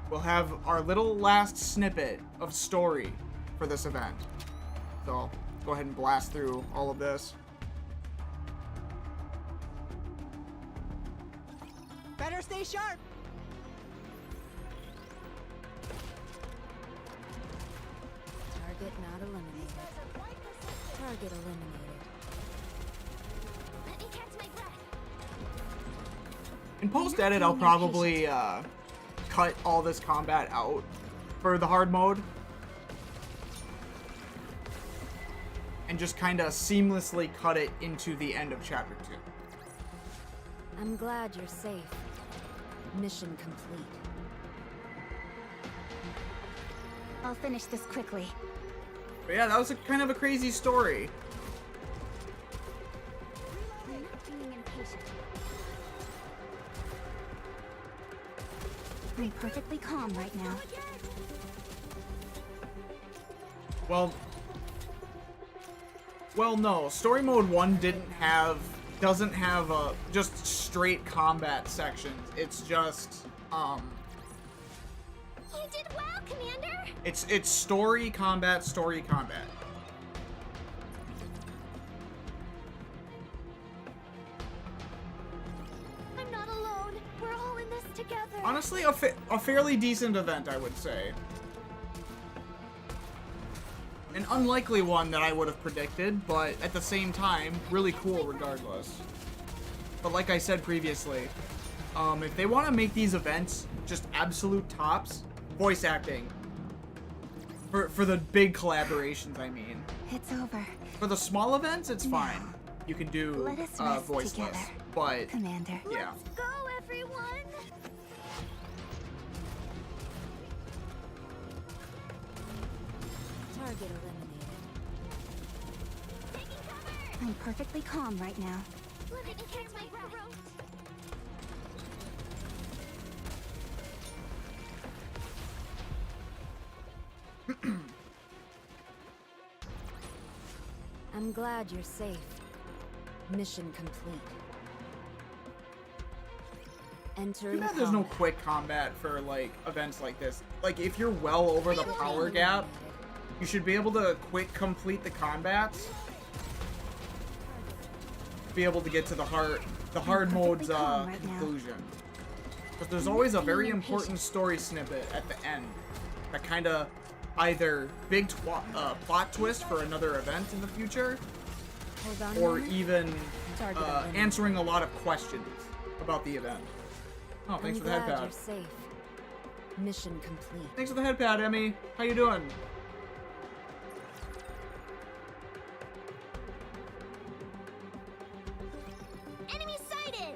Speaker 1: we'll have our little last snippet of story for this event. So go ahead and blast through all of this.
Speaker 4: Better stay sharp.
Speaker 5: Target not eliminated. Target eliminated.
Speaker 2: Let me catch my breath.
Speaker 1: In post-edit, I'll probably cut all this combat out for the hard mode. And just kind of seamlessly cut it into the end of Chapter 2.
Speaker 5: I'm glad you're safe. Mission complete.
Speaker 2: I'll finish this quickly.
Speaker 1: But yeah, that was kind of a crazy story.
Speaker 2: I'm not being impatient. I'm perfectly calm right now.
Speaker 1: Well, no. Story mode 1 doesn't have just straight combat sections. It's just
Speaker 2: You did well, Commander.
Speaker 1: it's story combat, story combat.
Speaker 3: I'm not alone. We're all in this together.
Speaker 1: Honestly, a fairly decent event, I would say. An unlikely one that I would have predicted, but at the same time, really cool regardless. But like I said previously, if they want to make these events just absolute tops, voice acting. For the big collaborations, I mean.
Speaker 2: It's over.
Speaker 1: For the small events, it's fine. You can do
Speaker 2: Let us rest
Speaker 1: voiceless,
Speaker 2: together,
Speaker 1: but
Speaker 2: Commander.
Speaker 1: yeah.
Speaker 3: Go, everyone.
Speaker 5: Target eliminated.
Speaker 3: Taking cover.
Speaker 2: I'm perfectly calm right now.
Speaker 3: Let me catch my breath.
Speaker 5: I'm glad you're safe. Mission complete. Entering
Speaker 1: Too bad there's no
Speaker 5: combat.
Speaker 1: quick combat for like events like this. Like if you're well over the power gap, you should be able to quick complete the combats. be able to get to the hard mode's conclusion. But there's always a very important story snippet at the end that kind of either big plot twist for another event in the future, or even answering a lot of questions about the event. Oh, thanks for the head pad.
Speaker 5: You're safe. Mission complete.
Speaker 1: Thanks for the head pad, Emmy. How you doing?
Speaker 3: Enemy sighted!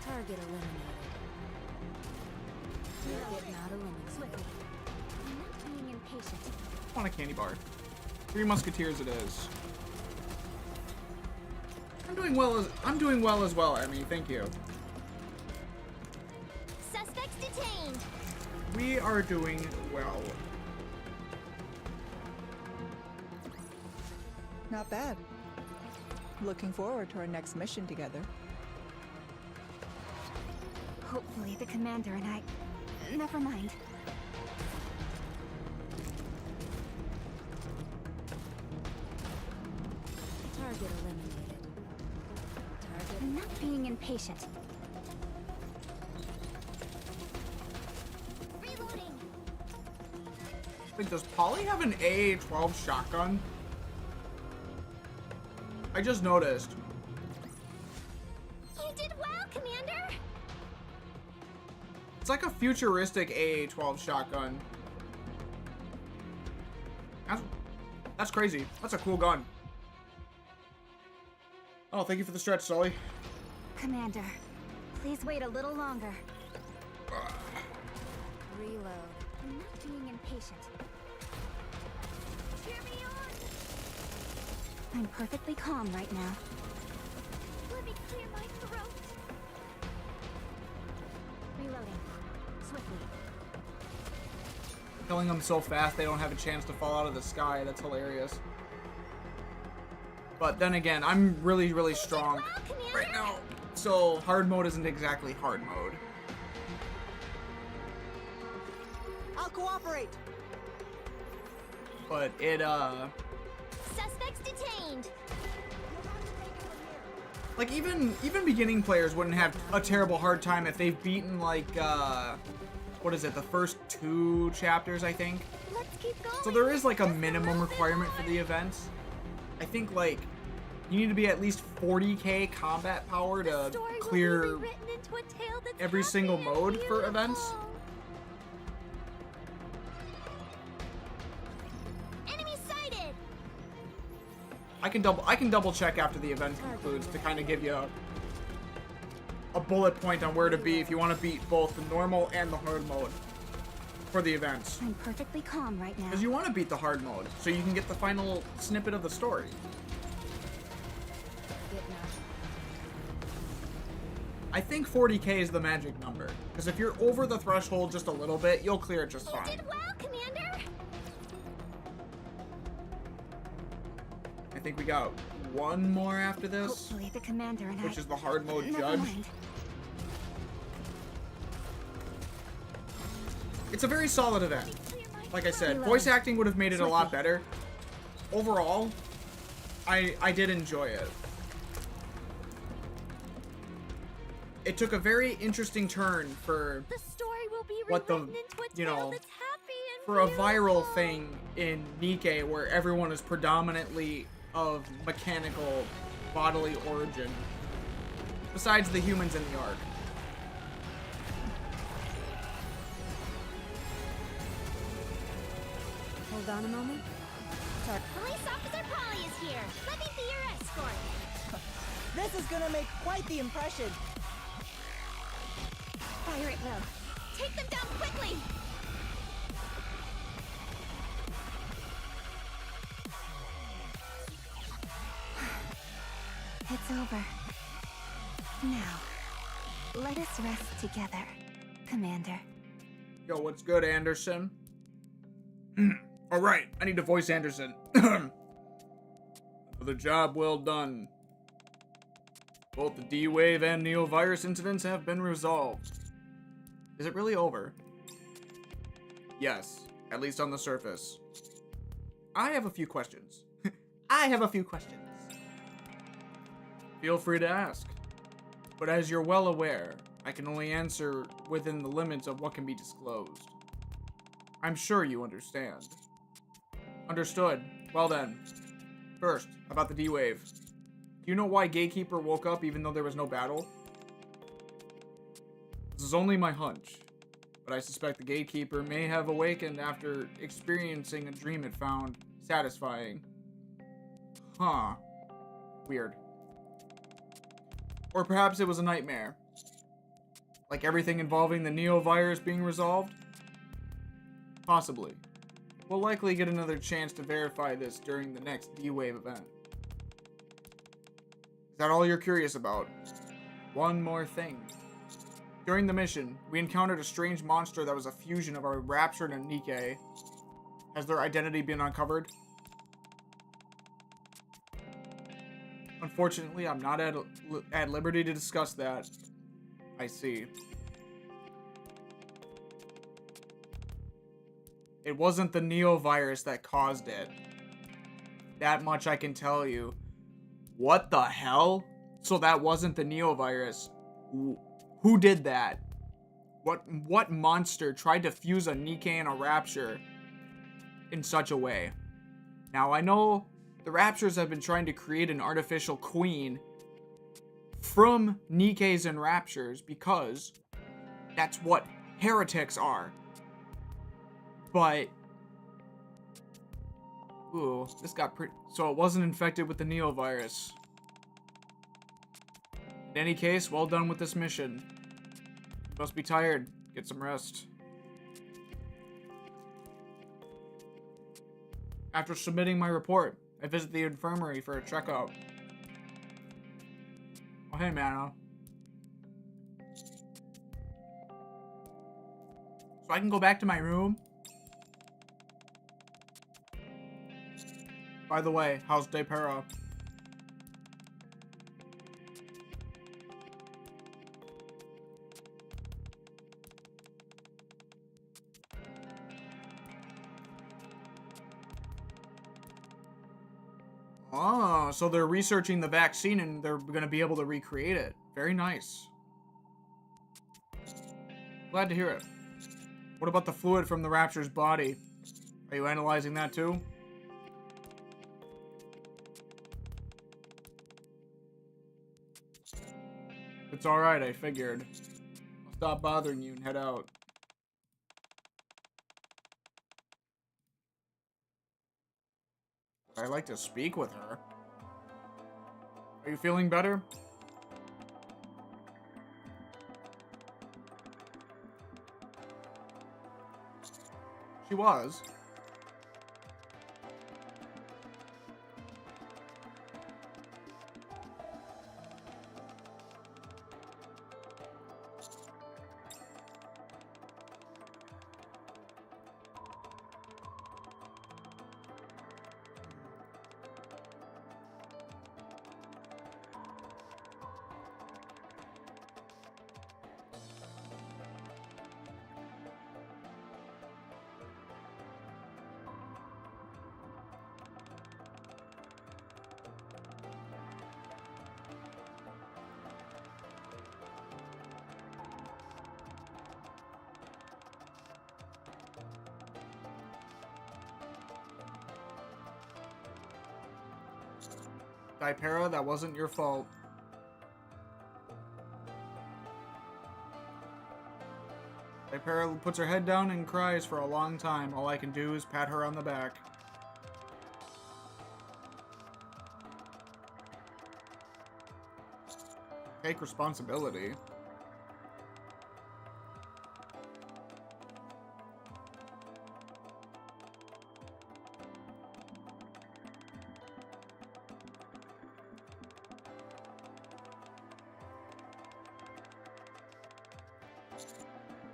Speaker 5: Target eliminated. Target not eliminated.
Speaker 3: I'm not being impatient.
Speaker 1: I want a candy bar. 3 Musketeers it is. I'm doing well as well, Emmy. Thank you.
Speaker 3: Suspects detained.
Speaker 1: We are doing well.
Speaker 4: Not bad. Looking forward to our next mission together.
Speaker 2: Hopefully the commander and I... Never mind.
Speaker 5: Target eliminated. Target.
Speaker 2: I'm not being impatient.
Speaker 3: Reloading.
Speaker 1: Wait, does Polly have an AA-12 shotgun? I just noticed.
Speaker 3: You did well, Commander.
Speaker 1: It's like a futuristic AA-12 shotgun. That's crazy. That's a cool gun. Oh, thank you for the stretch, Sully.
Speaker 2: Commander, please wait a little longer.
Speaker 5: Reload.
Speaker 2: I'm not being impatient.
Speaker 3: Cheer me on.
Speaker 2: I'm perfectly calm right now.
Speaker 3: Let me clear my throat.
Speaker 2: Reloading. Swiftly.
Speaker 1: Killing them so fast they don't have a chance to fall out of the sky. That's hilarious. But then again, I'm really, really strong right now. So hard mode isn't exactly hard mode.
Speaker 6: I'll cooperate.
Speaker 1: But it,
Speaker 3: Suspects detained.
Speaker 1: like even beginning players wouldn't have a terrible hard time if they've beaten like, what is it, the first 2 chapters, I think.
Speaker 3: Let's keep going.
Speaker 1: So there is like a minimum requirement for the events. I think like you need to be at least 40k combat power to clear every single mode for events.
Speaker 3: Enemy sighted.
Speaker 1: I can double check after the event concludes to kind of give you a bullet point on where to be if you want to beat both the normal and the hard mode for the events.
Speaker 2: I'm perfectly calm right now.
Speaker 1: Because you want to beat the hard mode so you can get the final snippet of the story.
Speaker 5: Get now.
Speaker 1: I think 40k is the magic number. Because if you're over the threshold just a little bit, you'll clear it just
Speaker 3: You
Speaker 1: fine.
Speaker 3: did well, Commander.
Speaker 1: I think we got one more after this,
Speaker 2: Hopefully the commander and
Speaker 1: which
Speaker 2: I...
Speaker 1: is the hard mode
Speaker 2: Never
Speaker 1: judge.
Speaker 2: mind.
Speaker 1: It's a very solid event.
Speaker 3: Clear my
Speaker 1: Like I said,
Speaker 2: Reload.
Speaker 1: voice acting would have made it a lot
Speaker 2: Swiftly.
Speaker 1: better. Overall, I did enjoy it. It took a very interesting turn for
Speaker 3: The story will be
Speaker 1: what the,
Speaker 3: rewritten into a
Speaker 1: you
Speaker 3: tale
Speaker 1: know,
Speaker 3: that's happy and
Speaker 1: for a
Speaker 3: beautiful.
Speaker 1: viral thing in Nikkei where everyone is predominantly of mechanical bodily origin. Besides the humans in the arc.
Speaker 5: Hold on a moment.
Speaker 3: Police Officer Polly is here. Let me be your escort.
Speaker 6: This is gonna make quite the impression.
Speaker 2: Fire it will.
Speaker 3: Take them down quickly.
Speaker 2: It's over. Now, let us rest together, Commander.
Speaker 1: Yo, what's good, Anderson? Alright, I need to voice Anderson. For the job well done. Both the D-Wave and Neo-Virus incidents have been resolved. Is it really over? Yes, at least on the surface. I have a few questions. I have a few questions. Feel free to ask. But as you're well aware, I can only answer within the limits of what can be disclosed. I'm sure you understand. Understood. Well then. First, about the D-Wave. Do you know why Gatekeeper woke up even though there was no battle? This is only my hunch, but I suspect the Gatekeeper may have awakened after experiencing a dream it found satisfying. Huh. Weird. Or perhaps it was a nightmare. Like everything involving the Neo-virus being resolved? Possibly. We'll likely get another chance to verify this during the next D-Wave event. Is that all you're curious about? One more thing. During the mission, we encountered a strange monster that was a fusion of our Raptured and Nikke. Has their identity been uncovered? Unfortunately, I'm not at liberty to discuss that. I see. It wasn't the Neo-virus that caused it. That much I can tell you. What the hell? So that wasn't the Neo-virus. Who did that? What monster tried to fuse a Nikke and a Rapture in such a way? Now, I know the Raptures have been trying to create an artificial queen from Nikkes and Raptures because that's what heretics are. But, ooh, this got pretty, so it wasn't infected with the Neo-virus. In any case, well done with this mission. You must be tired. Get some rest. After submitting my report, I visit the infirmary for a checkup. Oh, hey, Mana. So I can go back to my room? By the way, how's Depera? Oh, so they're researching the vaccine and they're going to be able to recreate it. Very nice. Glad to hear it. What about the fluid from the Rapture's body? Are you analyzing that too? It's alright, I figured. I'll stop bothering you and head out. I'd like to speak with her. Are you feeling better? She was. Dipera, that wasn't your fault. Dipera puts her head down and cries for a long time. All I can do is pat her on the back. Take responsibility.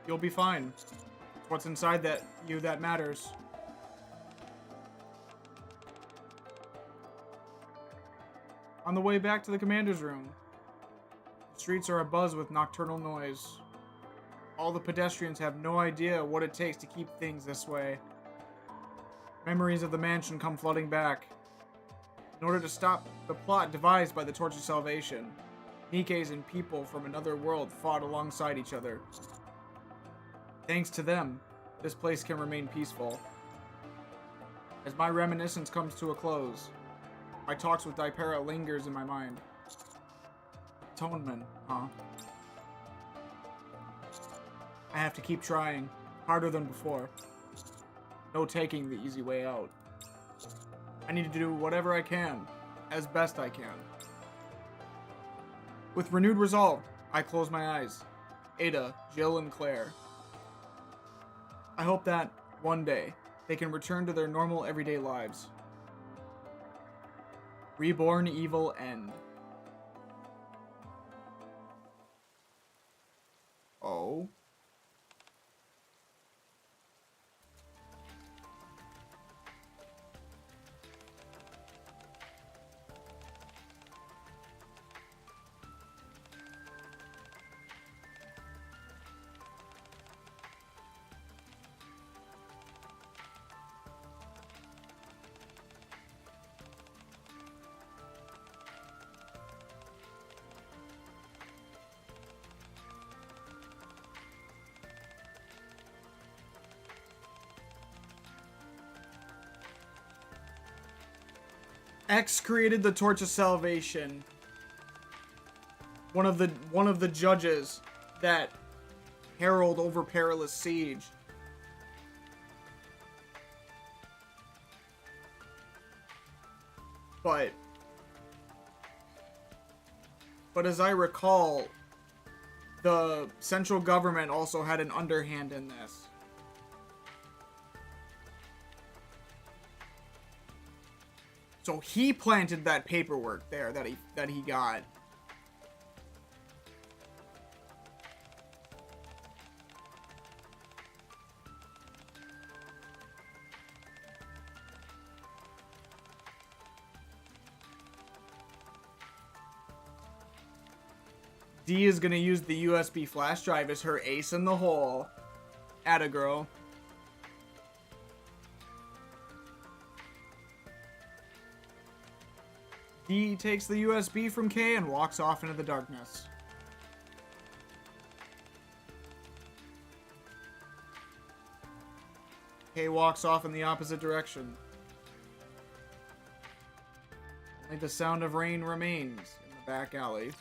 Speaker 1: You'll be fine. It's what's inside you that matters. On the way back to the commander's room, the streets are abuzz with nocturnal noise. All the pedestrians have no idea what it takes to keep things this way. Memories of the mansion come flooding back. In order to stop the plot devised by the Torch of Salvation, Nikes and people from another world fought alongside each other. Thanks to them, this place can remain peaceful. As my reminiscence comes to a close, my talks with Dipera lingers in my mind. Atonement, huh? I have to keep trying, harder than before. No taking the easy way out. I need to do whatever I can, as best I can. With renewed resolve, I close my eyes. Ada, Jill, and Claire. I hope that, one day, they can return to their normal everyday lives. Reborn Evil End. Oh. X created the Torch of Salvation. One of the judges that herald over perilous siege. But as I recall, the central government also had an underhand in this. So he planted that paperwork there that he got. D is gonna use the USB flash drive as her ace in the hole. Atta girl. D takes the USB from K and walks off into the darkness. K walks off in the opposite direction. Only the sound of rain remains in the back alley.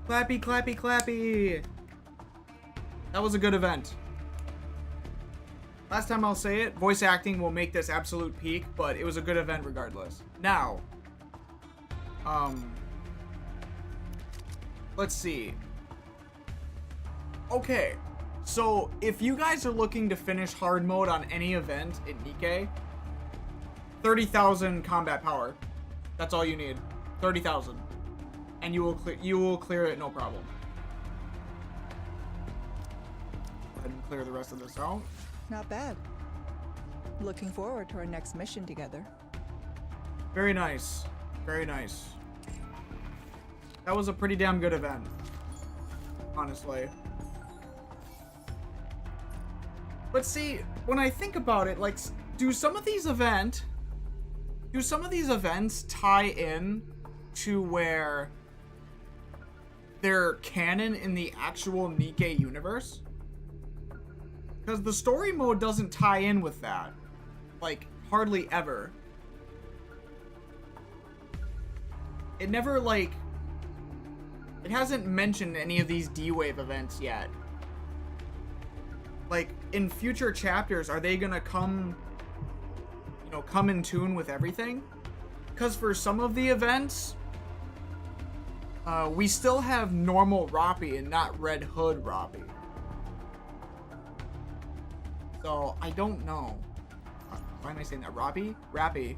Speaker 1: Clappy, clappy, clappy! That was a good event. Last time I'll say it, voice acting will make this absolute peak, but it was a good event regardless. Now, let's see. Okay, so if you guys are looking to finish hard mode on any event in Nikke, 30,000 combat power. That's all you need. 30,000. And you will clear it no problem. Go ahead and clear the rest of this out.
Speaker 4: Not bad. Looking forward to our next mission together.
Speaker 1: Very nice. Very nice. That was a pretty damn good event. Honestly. But see, when I think about it, like, do some of these events tie in to where they're canon in the actual Nikke universe? Because the story mode doesn't tie in with that. Like, hardly ever. It never, like... It hasn't mentioned any of these D-Wave events yet. Like, in future chapters, are they gonna come... You know, come in tune with everything? Because for some of the events... we still have normal Roppy and not Red Hood Roppy. So, I don't know. Why am I saying that? Roppy? Rappy.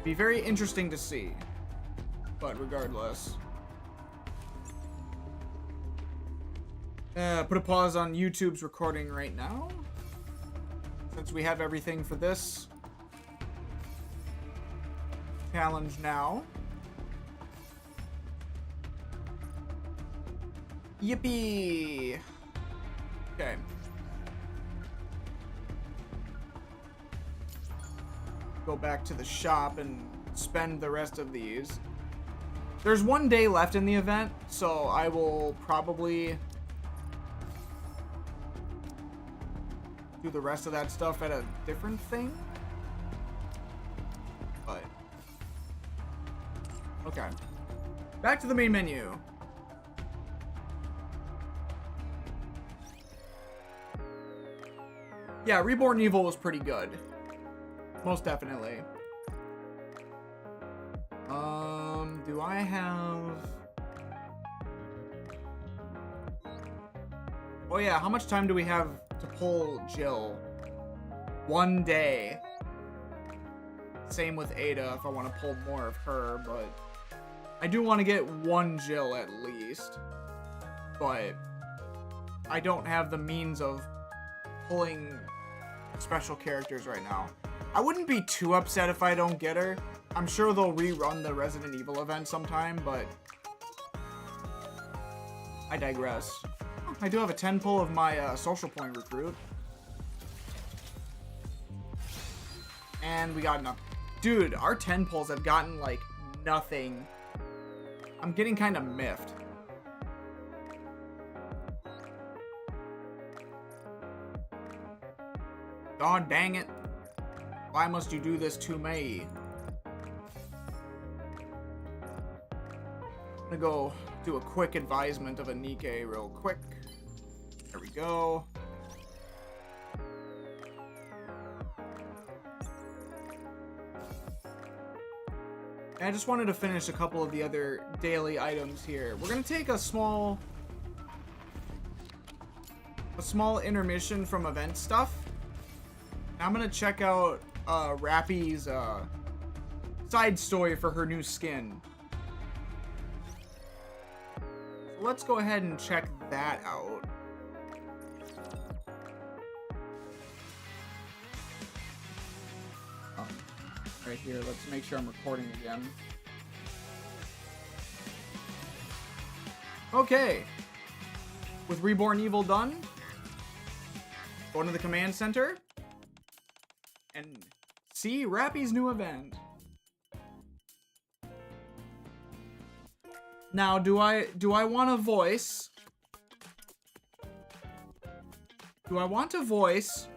Speaker 1: Be very interesting to see. But regardless. Put a pause on YouTube's recording right now. Since we have everything for this challenge now. Yippee! Okay. go back to the shop and spend the rest of these. There's 1 day left in the event, so I will probably do the rest of that stuff at a different thing. But okay. Back to the main menu. Yeah, Reborn Evil was pretty good. Most definitely. Do I have... Oh yeah, how much time do we have to pull Jill? 1 day. Same with Ada if I want to pull more of her, but... I do want to get 1 Jill at least. But... I don't have the means of pulling special characters right now. I wouldn't be too upset if I don't get her. I'm sure they'll rerun the Resident Evil event sometime, but I digress. Oh, I do have a 10 pull of my social point recruit. And we got enough. Dude, our 10 pulls have gotten like nothing. I'm getting kind of miffed. God dang it. Why must you do this to me? I'm gonna go do a quick advisement of a Nikkei real quick. There we go. And I just wanted to finish a couple of the other daily items here. We're gonna take a small intermission from event stuff. I'm gonna check out Rappy's side story for her new skin. So let's go ahead and check that out. Right here, let's make sure I'm recording again. Okay. With Reborn Evil done, go into the command center and see Rappy's new event. Now, do I want to voice? Do I want to voice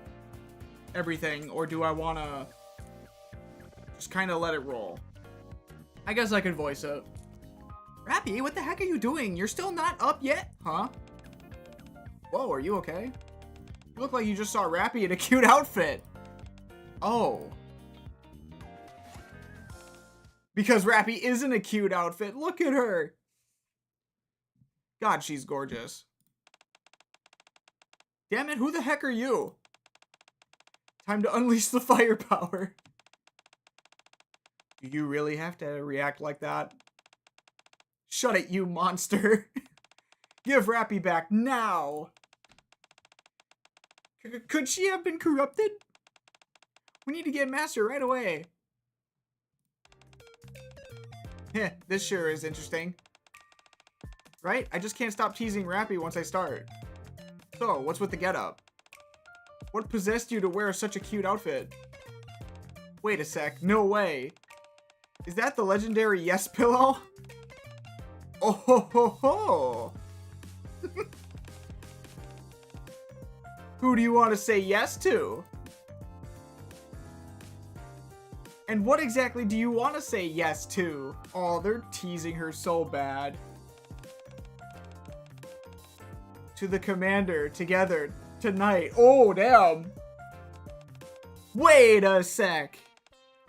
Speaker 1: everything, or do I want to just kind of let it roll? I guess I could voice it. Rappy, what the heck are you doing? You're still not up yet? Huh? Whoa, are you okay? You look like you just saw Rappy in a cute outfit. Oh. Because Rappy is in a cute outfit. Look at her. God, she's gorgeous. Damn it, who the heck are you? Time to unleash the firepower. Do you really have to react like that? Shut it, you monster. Give Rappy back now. Could she have been corrupted? We need to get Master right away. Heh, this sure is interesting. Right? I just can't stop teasing Rappy once I start. So, what's with the getup? What possessed you to wear such a cute outfit? Wait a sec, no way. Is that the legendary Yes Pillow? Oh ho ho ho! Who do you want to say yes to? And what exactly do you want to say yes to? Oh, they're teasing her so bad. To the commander, together, tonight. Oh, damn. Wait a sec.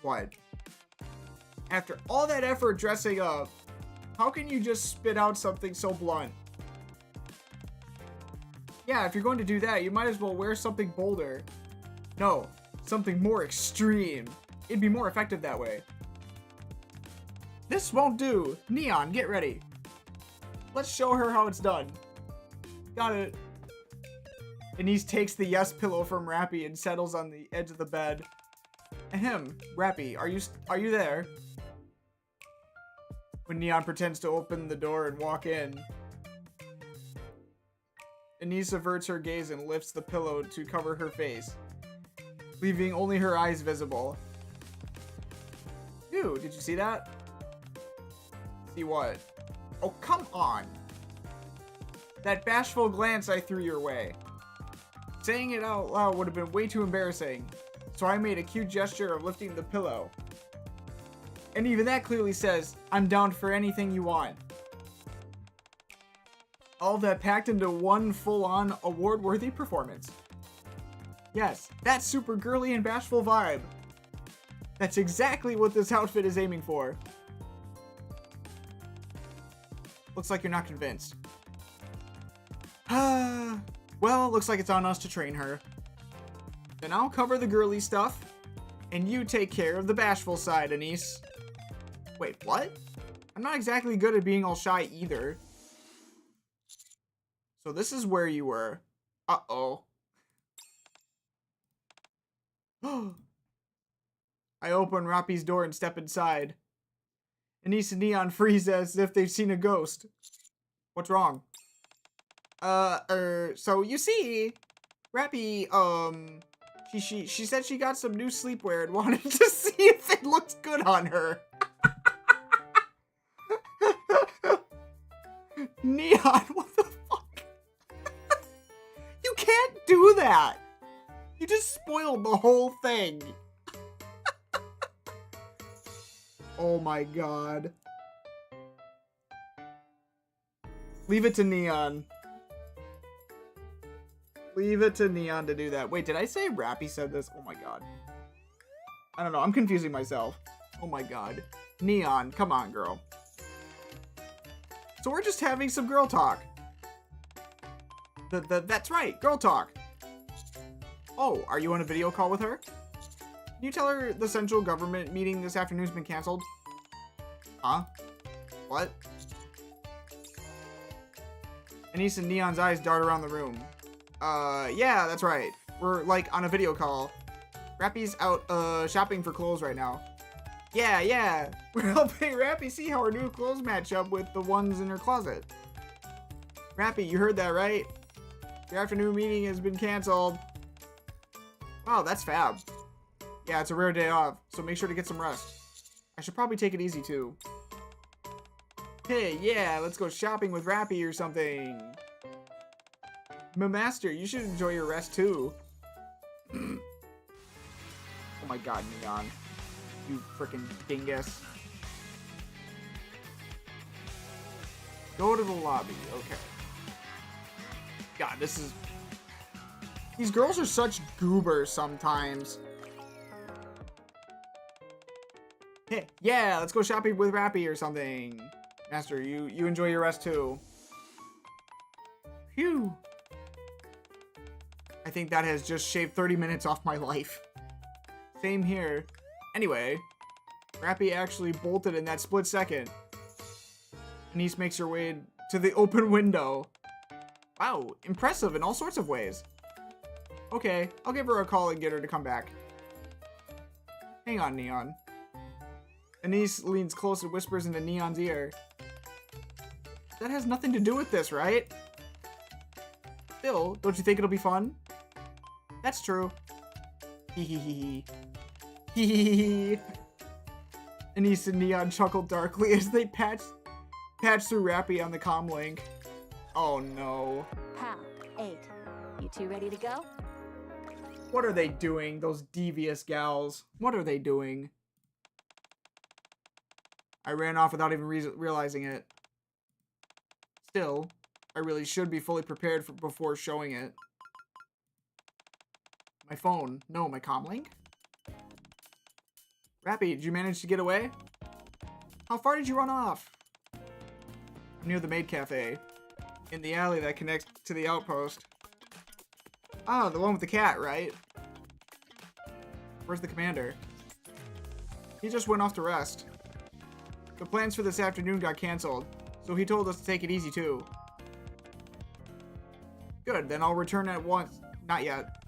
Speaker 1: What? After all that effort dressing up, how can you just spit out something so blunt? Yeah, if you're going to do that, you might as well wear something bolder. No, something more extreme. It'd be more effective that way. This won't do. Neon, get ready. Let's show her how it's done. Got it. Denise takes the Yes Pillow from Rappy and settles on the edge of the bed. Ahem, Rappy, are you there? When Neon pretends to open the door and walk in, Denise averts her gaze and lifts the pillow to cover her face, leaving only her eyes visible. Dude, did you see that? See what? Oh, come on. That bashful glance I threw your way. Saying it out loud would have been way too embarrassing, so I made a cute gesture of lifting the pillow. And even that clearly says, I'm down for anything you want. All that packed into one full-on, award-worthy performance. Yes, that super girly and bashful vibe. That's exactly what this outfit is aiming for. Looks like you're not convinced. Well, looks like it's on us to train her. Then I'll cover the girly stuff, and you take care of the bashful side, Anise. Wait, what? I'm not exactly good at being all shy either. So this is where you were. Uh-oh. I open Rappy's door and step inside. Anise and Neon freeze as if they've seen a ghost. What's wrong? So you see, Rappy, she said she got some new sleepwear and wanted to see if it looks good on her. Neon, what the fuck? You can't do that. You just spoiled the whole thing. Oh my god. Leave it to Neon. Leave it to Neon to do that. Wait, did I say Rappy said this? Oh my god. I don't know. I'm confusing myself. Oh my god. Neon, come on, girl. So we're just having some girl talk. That's right, girl talk. Oh, are you on a video call with her? Can you tell her the central government meeting this afternoon's been canceled? Huh? What? Anise and Neon's eyes dart around the room. Yeah, that's right. We're, like, on a video call. Rappy's out, shopping for clothes right now. Yeah. We're helping Rappy see how her new clothes match up with the ones in her closet. Rappy, you heard that, right? Your afternoon meeting has been canceled. Wow, that's fab. Yeah, it's a rare day off, so make sure to get some rest. I should probably take it easy, too. Hey, yeah, let's go shopping with Rappy or something. Master, you should enjoy your rest, too. Oh my god, Neon. You frickin' dingus. Go to the lobby, okay. God, this is... These girls are such goobers sometimes. Hey, yeah, let's go shopping with Rappy or something. Master, you enjoy your rest too. Phew. I think that has just shaved 30 minutes off my life. Same here. Anyway, Rappy actually bolted in that split second. Anise makes her way to the open window. Wow, impressive in all sorts of ways. Okay, I'll give her a call and get her to come back. Hang on, Neon. Anise leans close and whispers into Neon's ear. That has nothing to do with this, right? Still, don't you think it'll be fun? That's true. Hee. Anise and Neon chuckle darkly as they patch through Rappy on the comm link. Oh no.
Speaker 3: Pal, 8. You two ready to go?
Speaker 1: What are they doing, those devious gals? What are they doing? I ran off without even realizing it. Still, I really should be fully prepared before showing it. My phone. No, my comlink? Rappy, did you manage to get away? How far did you run off? I'm near the maid cafe. In the alley that connects to the outpost. Ah, the one with the cat, right? Where's the commander? He just went off to rest. The plans for this afternoon got canceled, so he told us to take it easy too. Good, then I'll return at once. Not yet.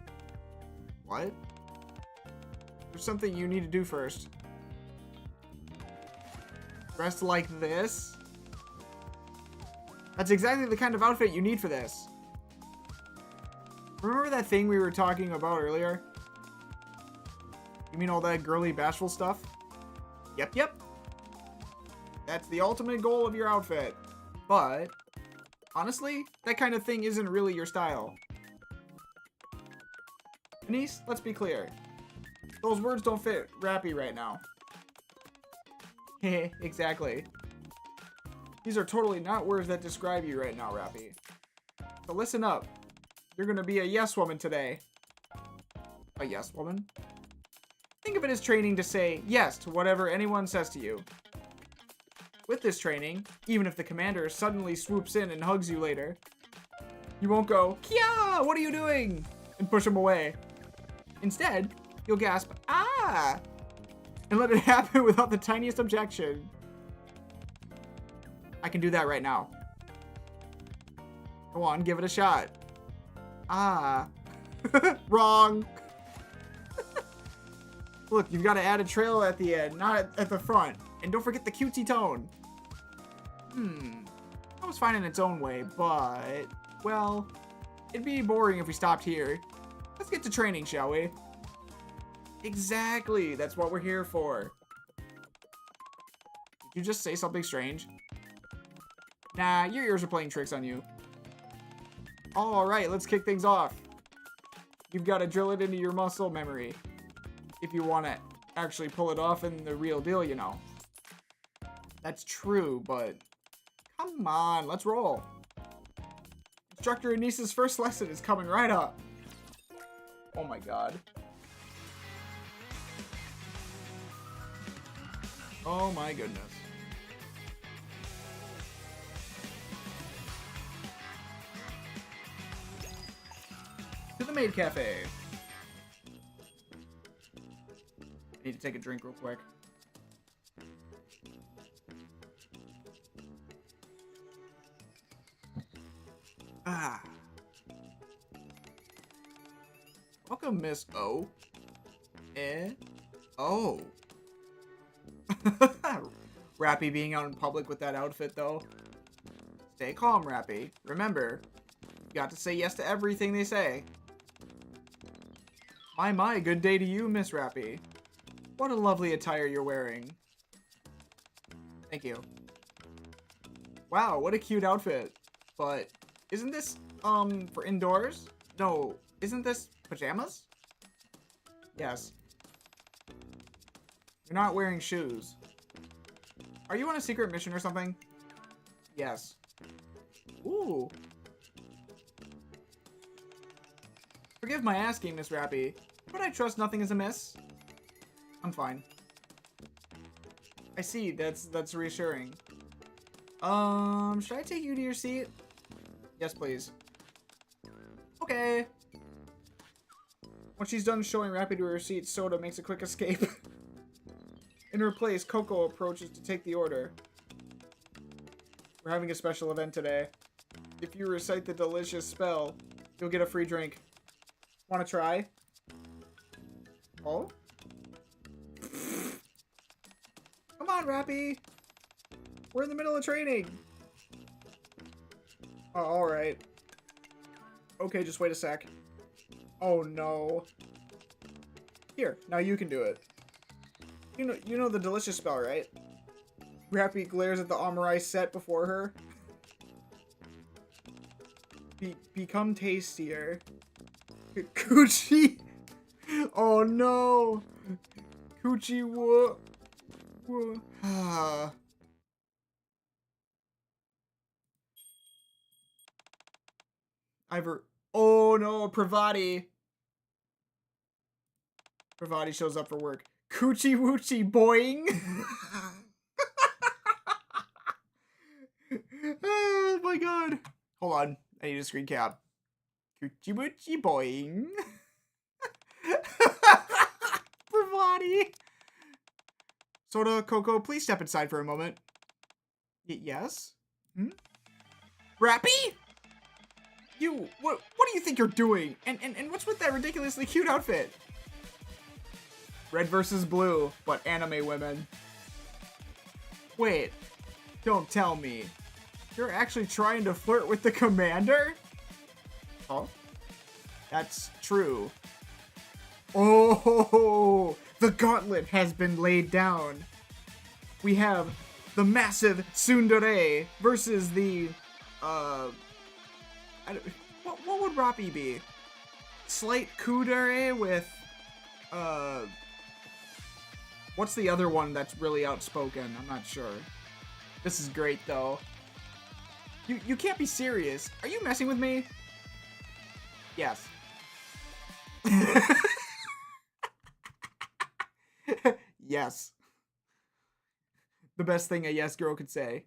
Speaker 1: What? There's something you need to do first. Dressed like this? That's exactly the kind of outfit you need for this. Remember that thing we were talking about earlier? You mean all that girly bashful stuff? Yep. That's the ultimate goal of your outfit. But, honestly, that kind of thing isn't really your style. Denise, let's be clear. Those words don't fit Rappy right now. Heh, exactly. These are totally not words that describe you right now, Rappy. So listen up. You're gonna be a yes woman today. A yes woman? Think of it as training to say yes to whatever anyone says to you. With this training, even if the commander suddenly swoops in and hugs you later, you won't go, "Kya, what are you doing?" and push him away. Instead, you'll gasp, "Ah!" and let it happen without the tiniest objection. I can do that right now. Go on, give it a shot. Ah. Wrong. Look, you've got to add a trail at the end, not at the front. And don't forget the cutesy tone. That was fine in its own way, but, well, it'd be boring if we stopped here. Let's get to training, shall we? Exactly, that's what we're here for. Did you just say something strange? Nah, your ears are playing tricks on you. Alright, let's kick things off. You've got to drill it into your muscle memory. If you want to actually pull it off in the real deal, you know. That's true, but come on, let's roll. Instructor Anissa's first lesson is coming right up. Oh my god. Oh my goodness. To the maid cafe. I need to take a drink real quick. Ah. Welcome, Miss O. Oh. Rappy being out in public with that outfit, though. Stay calm, Rappy. Remember, you got to say yes to everything they say. My, good day to you, Miss Rappy. What a lovely attire you're wearing. Thank you. Wow, what a cute outfit. But, isn't this, for indoors? No, isn't this pajamas? Yes. You're not wearing shoes. Are you on a secret mission or something? Yes. Ooh. Forgive my asking, Miss Rappy, but I trust nothing is amiss. I'm fine. I see, that's reassuring. Should I take you to your seat? Yes, please. Okay. When she's done showing Rappy to her seat, Soda makes a quick escape. In her place, Coco approaches to take the order. We're having a special event today. If you recite the delicious spell, you'll get a free drink. Want to try? Oh? Come on, Rappy! We're in the middle of training! Oh, alright. Okay, just wait a sec. Oh no. Here, now you can do it. You know the delicious spell, right? Rappy glares at the Amurai set before her. Become tastier. Coochie! Oh no! Coochie whoop! Ah. Oh no, Pravati! Pravati shows up for work. Coochie woochie boing! Oh my god. Hold on, I need a screen cap. Coochie woochie boing! Pravati! Soda, Coco, please step inside for a moment. Yes? Hmm? Rappy? What do you think you're doing? And what's with that ridiculously cute outfit? Red versus blue, but anime women. Wait, don't tell me. You're actually trying to flirt with the commander? Oh? That's true. Oh, the gauntlet has been laid down. we have the massive tsundere versus the, what would Rappi be? Slight kudere with, what's the other one that's really outspoken? I'm not sure. This is great, though. You can't be serious. Are you messing with me? Yes. Yes. The best thing a yes girl could say.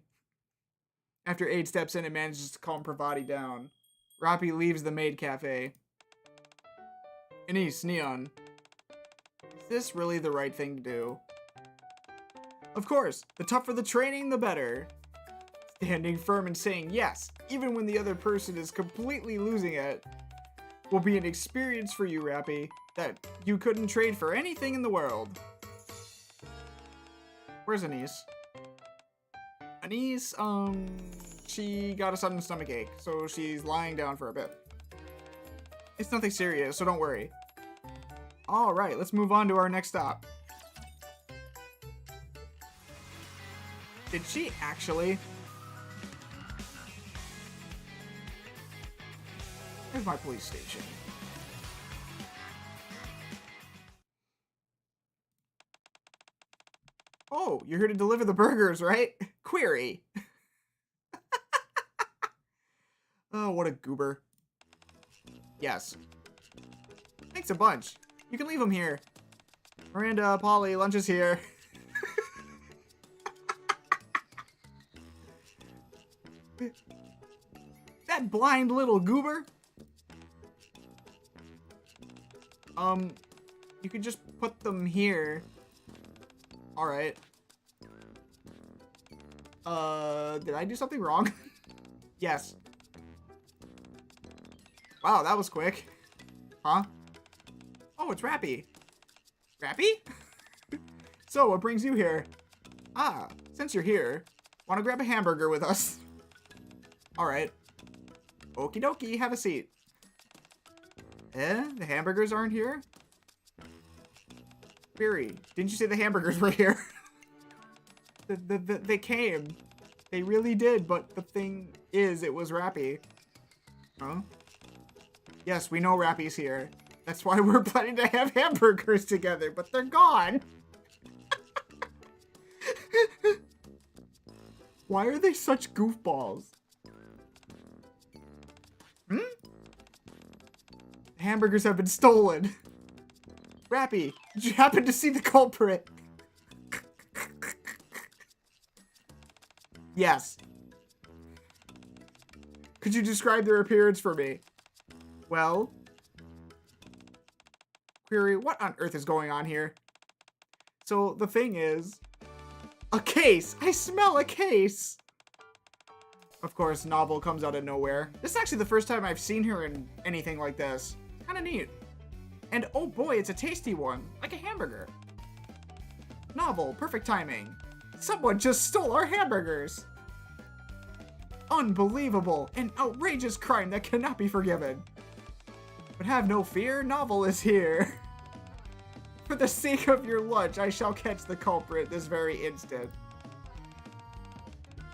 Speaker 1: After Aid steps in and manages to calm Pravati down, Rappi leaves the maid cafe. Anise, Neon, is this really the right thing to do? Of course, the tougher the training, the better. Standing firm and saying yes, even when the other person is completely losing it, will be an experience for you, Rappi, that you couldn't trade for anything in the world. Where's Anise? Anise, she got a sudden stomach ache, so she's lying down for a bit. It's nothing serious, so don't worry. Alright, let's move on to our next stop. Did she actually? Here's my police station. Oh, you're here to deliver the burgers, right? Query. Oh, what a goober. Yes. Thanks a bunch. You can leave them here. Miranda, Polly, lunch is here. That blind little goober. You could just put them here. Alright. Did I do something wrong? Yes. Wow, that was quick. Huh? Oh, it's Rappi. Rappi? So, what brings you here? Ah, since you're here, wanna grab a hamburger with us? Alright. Okie dokie, have a seat. The hamburgers aren't here? Query, didn't you say the hamburgers were here? They came. They really did, but the thing is, it was Rappi. Huh? Yes, we know Rappi's here. That's why we're planning to have hamburgers together, but they're gone. Why are they such goofballs? Hamburgers have been stolen. Rappi, did you happen to see the culprit? Yes. Could you describe their appearance for me? Well, query, what on earth is going on here? So the thing is, a case. I smell a case. Of course, Novel comes out of nowhere. This is actually the first time I've seen her in anything like this. Kind of neat. And oh boy, it's a tasty one, like a hamburger. Novel, perfect timing. Someone just stole our hamburgers. Unbelievable, an outrageous crime that cannot be forgiven. But have no fear, Novel is here. For the sake of your lunch, I shall catch the culprit this very instant.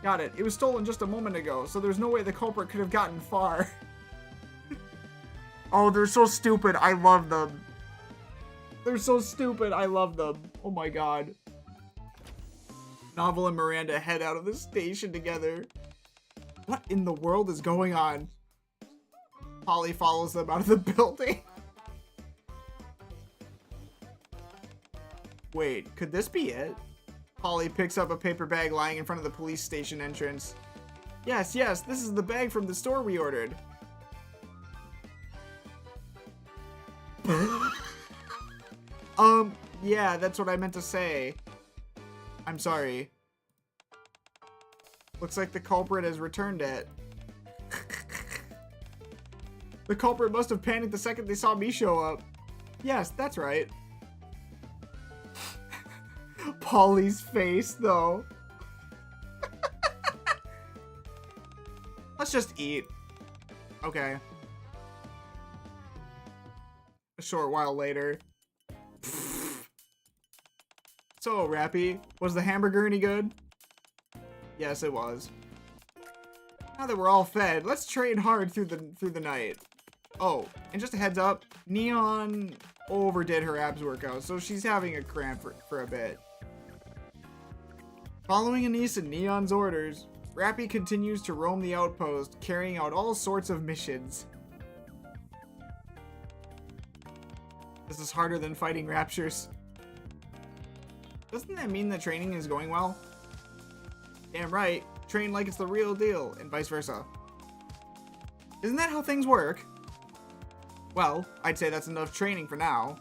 Speaker 1: Got it. It was stolen just a moment ago, so there's no way the culprit could have gotten far. Oh, they're so stupid. I love them. They're so stupid. I love them. Oh my god. Novel and Miranda head out of the station together. What in the world is going on? Polly follows them out of the building. Wait, could this be it? Polly picks up a paper bag lying in front of the police station entrance. Yes, this is the bag from the store we ordered. Yeah, that's what I meant to say. I'm sorry. Looks like the culprit has returned it. The culprit must have panicked the second they saw me show up. Yes, that's right. Polly's face, though. Let's just eat. Okay. A short while later. So, Rappy, was the hamburger any good? Yes, it was. Now that we're all fed, let's train hard through the night. Oh, and just a heads up, Neon overdid her abs workout, so she's having a cramp for a bit. Following Anise and Neon's orders, Rappy continues to roam the outpost, carrying out all sorts of missions. This is harder than fighting raptures. Doesn't that mean that training is going well? Damn right, train like it's the real deal, and vice versa. Isn't that how things work? Well, I'd say that's enough training for now.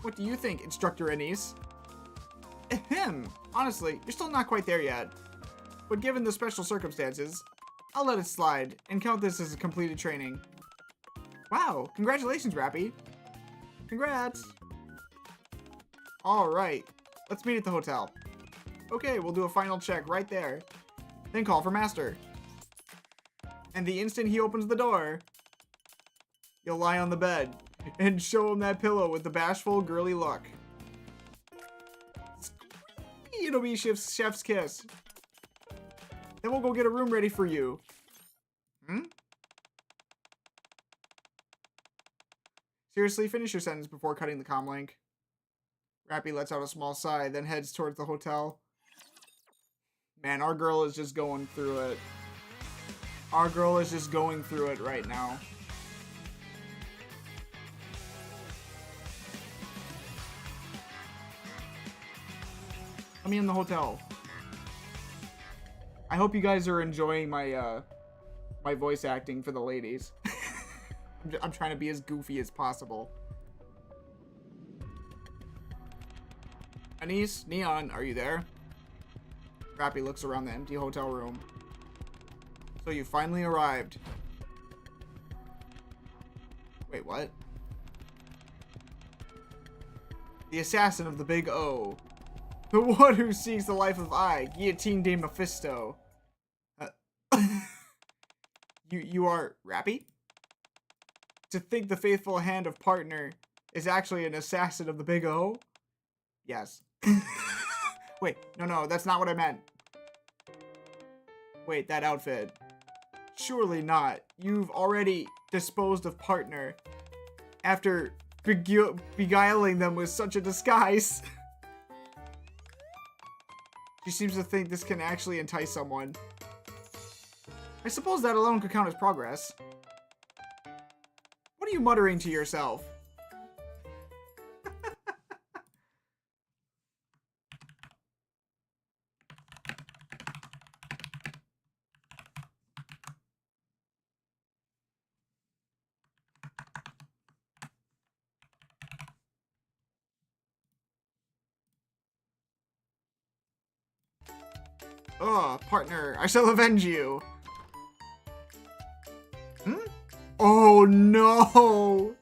Speaker 1: What do you think, Instructor Anise? Ahem. Honestly, you're still not quite there yet. But given the special circumstances, I'll let it slide and count this as a completed training. Wow, congratulations, Rappy. Congrats. Alright, let's meet at the hotel. Okay, we'll do a final check right there. Then call for Master. And the instant he opens the door, you'll lie on the bed and show him that pillow with the bashful, girly look. It'll be chef's kiss. Then we'll go get a room ready for you. Seriously, finish your sentence before cutting the comm link. Rappy lets out a small sigh, then heads towards the hotel. Man, our girl is just going through it. Our girl is just going through it right now. Let me in the hotel. I hope you guys are enjoying my my voice acting for the ladies. I'm trying to be as goofy as possible. Anise, Neon, are you there? Rappy looks around the empty hotel room. So you finally arrived. Wait, what? The assassin of the Big O. The one who seeks the life of I, Guillotine de Mephisto. You are Rappy? To think the faithful hand of partner is actually an assassin of the Big O? Yes. Wait, no, that's not what I meant. Wait, that outfit. Surely not. You've already disposed of partner after beguiling them with such a disguise. She seems to think this can actually entice someone. I suppose that alone could count as progress. What are you muttering to yourself? Oh, partner, I shall avenge you. Oh no!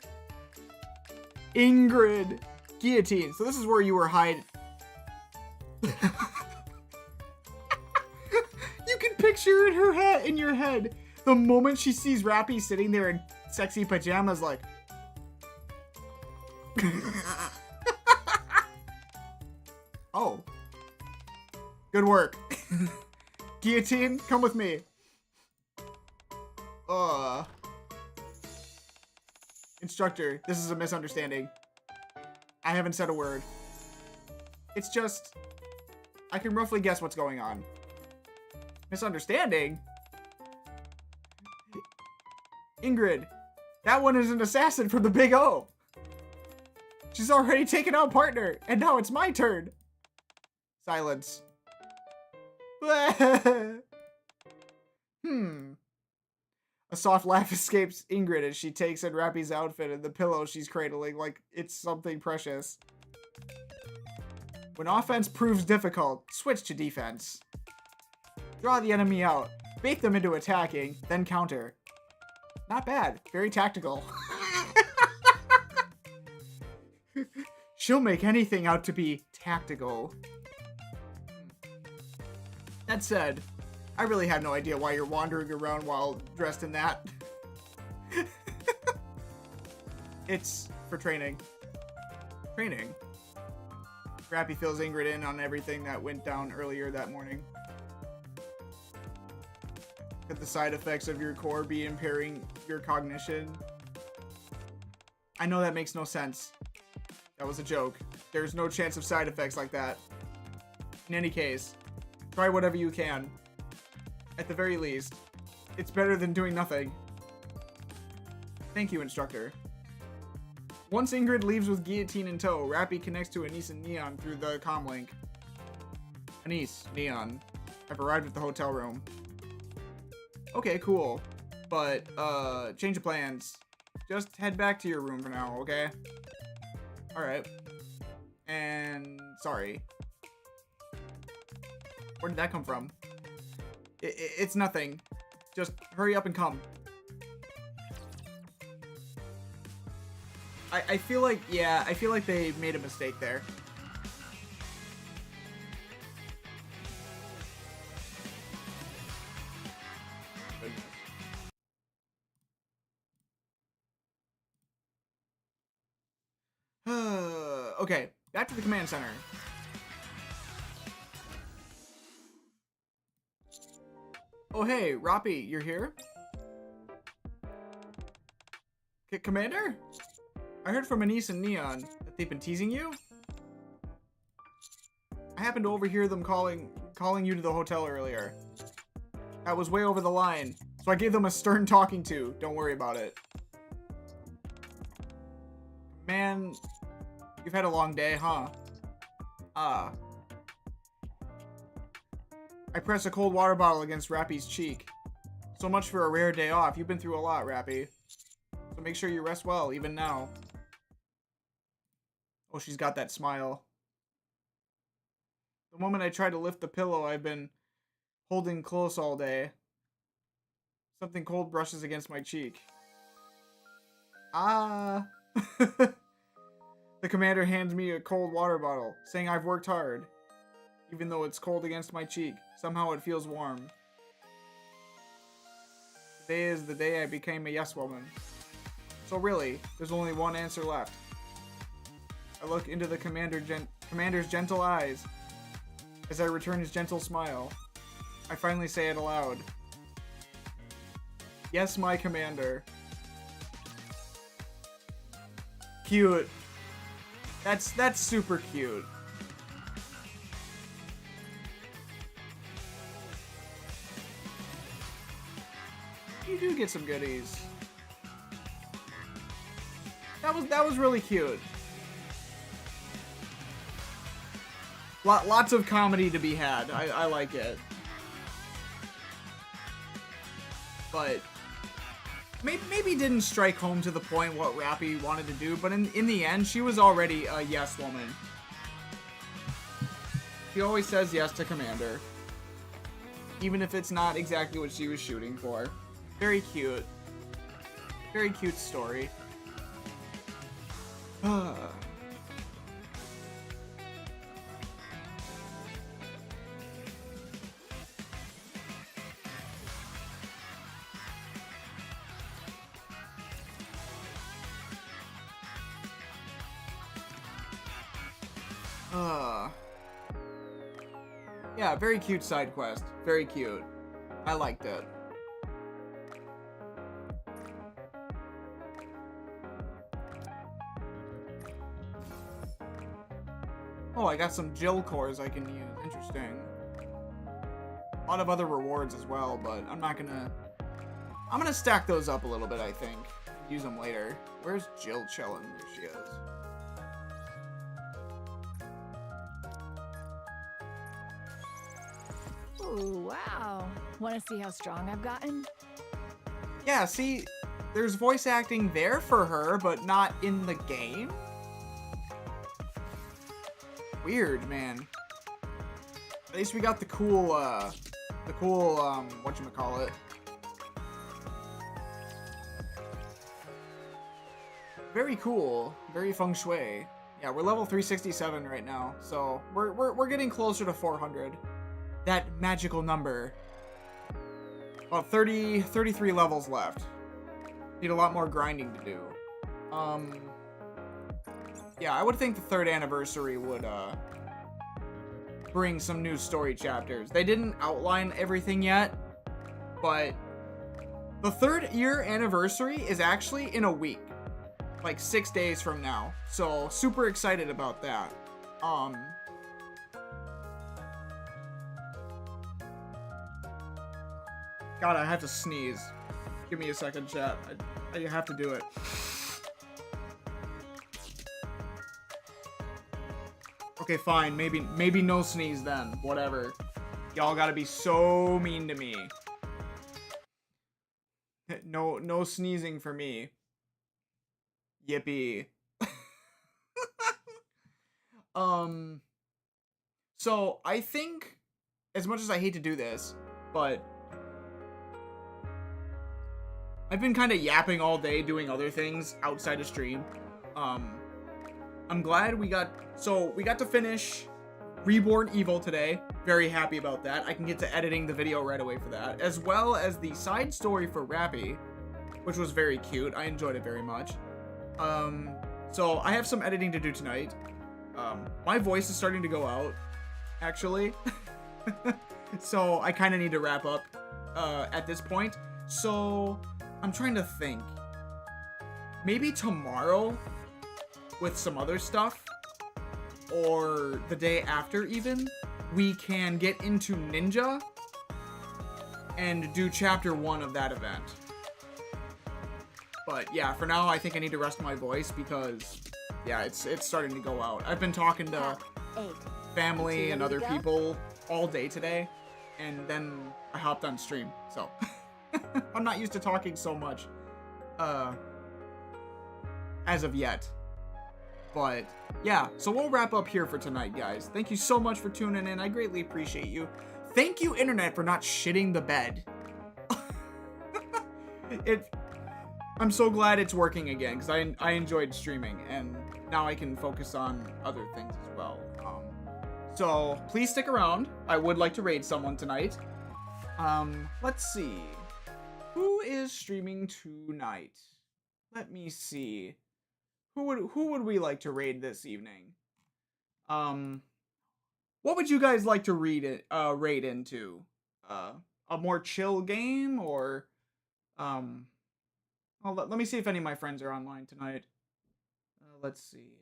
Speaker 1: Ingrid! Guillotine. So this is where you were hiding. You can picture in your head the moment she sees Rappy sitting there in sexy pajamas like... Oh. Good work. Guillotine, come with me. Instructor, this is a misunderstanding. I haven't said a word. It's just... I can roughly guess what's going on. Misunderstanding? Ingrid, that one is an assassin from the Big O. She's already taken out partner, and now it's my turn. Silence. A soft laugh escapes Ingrid as she takes in Rappy's outfit and the pillow she's cradling like it's something precious. When offense proves difficult, switch to defense. Draw the enemy out, bait them into attacking, then counter. Not bad, very tactical. She'll make anything out to be tactical. That said, I really have no idea why you're wandering around while dressed in that. It's for training. Training? Rappy fills Ingrid in on everything that went down earlier that morning. Could the side effects of your core be impairing your cognition? I know that makes no sense. That was a joke. There's no chance of side effects like that. In any case, try whatever you can. At the very least, it's better than doing nothing. Thank you, instructor. Once Ingrid leaves with Guillotine in tow, Rappy connects to Anise and Neon through the comlink. Anise, Neon, I've arrived at the hotel room. Okay, cool. But, change of plans. Just head back to your room for now, okay? Alright. And, sorry. Where did that come from? It's nothing. Just hurry up and come. I feel like, yeah, I feel like they made a mistake there. Okay, back to the command center. Oh hey, Rappy, you're here? Commander? I heard from Anise and Neon that they've been teasing you? I happened to overhear them calling you to the hotel earlier. That was way over the line, so I gave them a stern talking to. Don't worry about it. Man, you've had a long day, huh? I pressed a cold water bottle against Rappy's cheek. So much for a rare day off. You've been through a lot, Rappy. So make sure you rest well, even now. Oh, she's got that smile. The moment I try to lift the pillow I've been holding close all day, something cold brushes against my cheek. Ah. The commander hands me a cold water bottle, saying I've worked hard. Even though it's cold against my cheek, somehow it feels warm. Today is the day I became a yes woman. So really, there's only one answer left. I look into the commander's gentle eyes. As I return his gentle smile, I finally say it aloud. Yes, my commander. Cute. That's super cute. You do get some goodies. That was really cute. Lots of comedy to be had. I like it. But maybe didn't strike home to the point what Rappy wanted to do, but in the end, she was already a yes woman. She always says yes to Commander. Even if it's not exactly what she was shooting for. Very cute. Very cute story. Yeah, very cute side quest. Very cute. I liked it. Oh, I got some Jill cores I can use. Interesting. A lot of other rewards as well, but I'm gonna stack those up a little bit, I think. Use them later. Where's Jill chilling? There she is.
Speaker 4: Ooh, wow. Want to see how strong I've gotten?
Speaker 1: Yeah, see, there's voice acting there for her, but not in the game? Weird, man. At least we got the cool, whatchamacallit. Very cool. Very feng shui. Yeah, we're level 367 right now, so we're getting closer to 400. That magical number. About 33 levels left. Need a lot more grinding to do. yeah, I would think the 3rd anniversary would bring some new story chapters. They didn't outline everything yet, but the 3rd year anniversary is actually in a week, like 6 days from now. So super excited about that. God, I have to sneeze. Give me a second, chat. I have to do it. Okay, fine. Maybe no sneeze then. Whatever. Y'all gotta be so mean to me. No sneezing for me. Yippee. So I think, as much as I hate to do this, but I've been kind of yapping all day doing other things outside of stream. I'm glad we got to finish Reborn Evil today. Very happy about that. I can get to editing the video right away for that, as well as the side story for Rappy, which was very cute. I enjoyed it very much. So I have some editing to do tonight. My voice is starting to go out, actually. So I kind of need to wrap up at this point. So I'm trying to think. Maybe tomorrow with some other stuff, or the day after even, we can get into Ninja and do chapter 1 of that event. But yeah, for now I think I need to rest my voice because yeah, it's starting to go out. I've been talking to family and other people all day today, and then I hopped on stream, so I'm not used to talking so much as of yet. But yeah, so we'll wrap up here for tonight, guys. Thank you so much for tuning in. I greatly appreciate you. Thank you, internet, for not shitting the bed. I'm so glad it's working again, because I enjoyed streaming, and now I can focus on other things as well. So please stick around. I would like to raid someone tonight. Let's see. Who is streaming tonight? Let me see. Who would we like to raid this evening? What would you guys like to raid into? A more chill game, or let me see if any of my friends are online tonight. Let's see.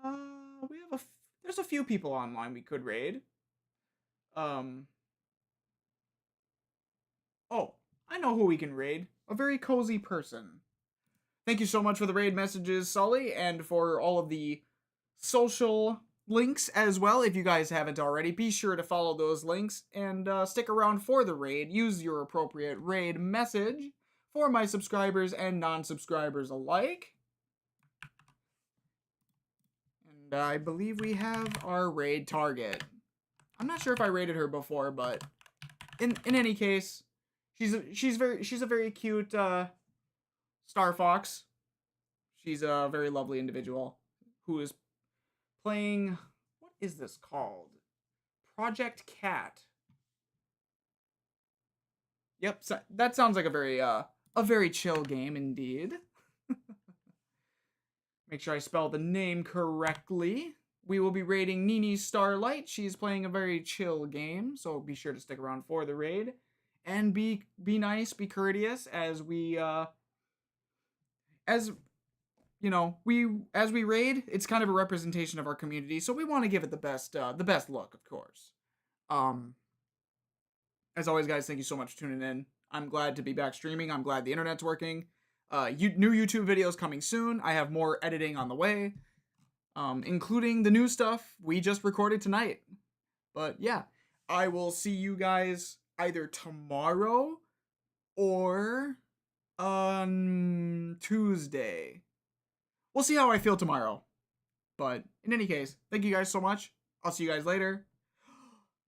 Speaker 1: We have there's a few people online we could raid. Oh, I know who we can raid. A very cozy person. Thank you so much for the raid messages, Sully, and for all of the social links as well. If you guys haven't already, be sure to follow those links and stick around for the raid. Use your appropriate raid message for my subscribers and non-subscribers alike. And I believe we have our raid target. I'm not sure if I raided her before, but in any case, she's a very cute Star Fox. She's a very lovely individual who is playing, what is this called? Project Cat. Yep, so that sounds like a very chill game indeed. Make sure I spell the name correctly. We will be raiding Nini Starlight. She's playing a very chill game, so be sure to stick around for the raid. And be nice, be courteous as we as we raid. It's kind of a representation of our community, so we want to give it the best look, of course. As always, guys, thank you so much for tuning in. I'm glad to be back streaming. I'm glad the internet's working. New YouTube videos coming soon. I have more editing on the way, including the new stuff we just recorded tonight. But yeah, I will see you guys either tomorrow or on Tuesday. We'll see how I feel tomorrow. But in any case, thank you guys so much. I'll see you guys later.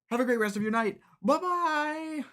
Speaker 1: Have a great rest of your night. Bye-bye!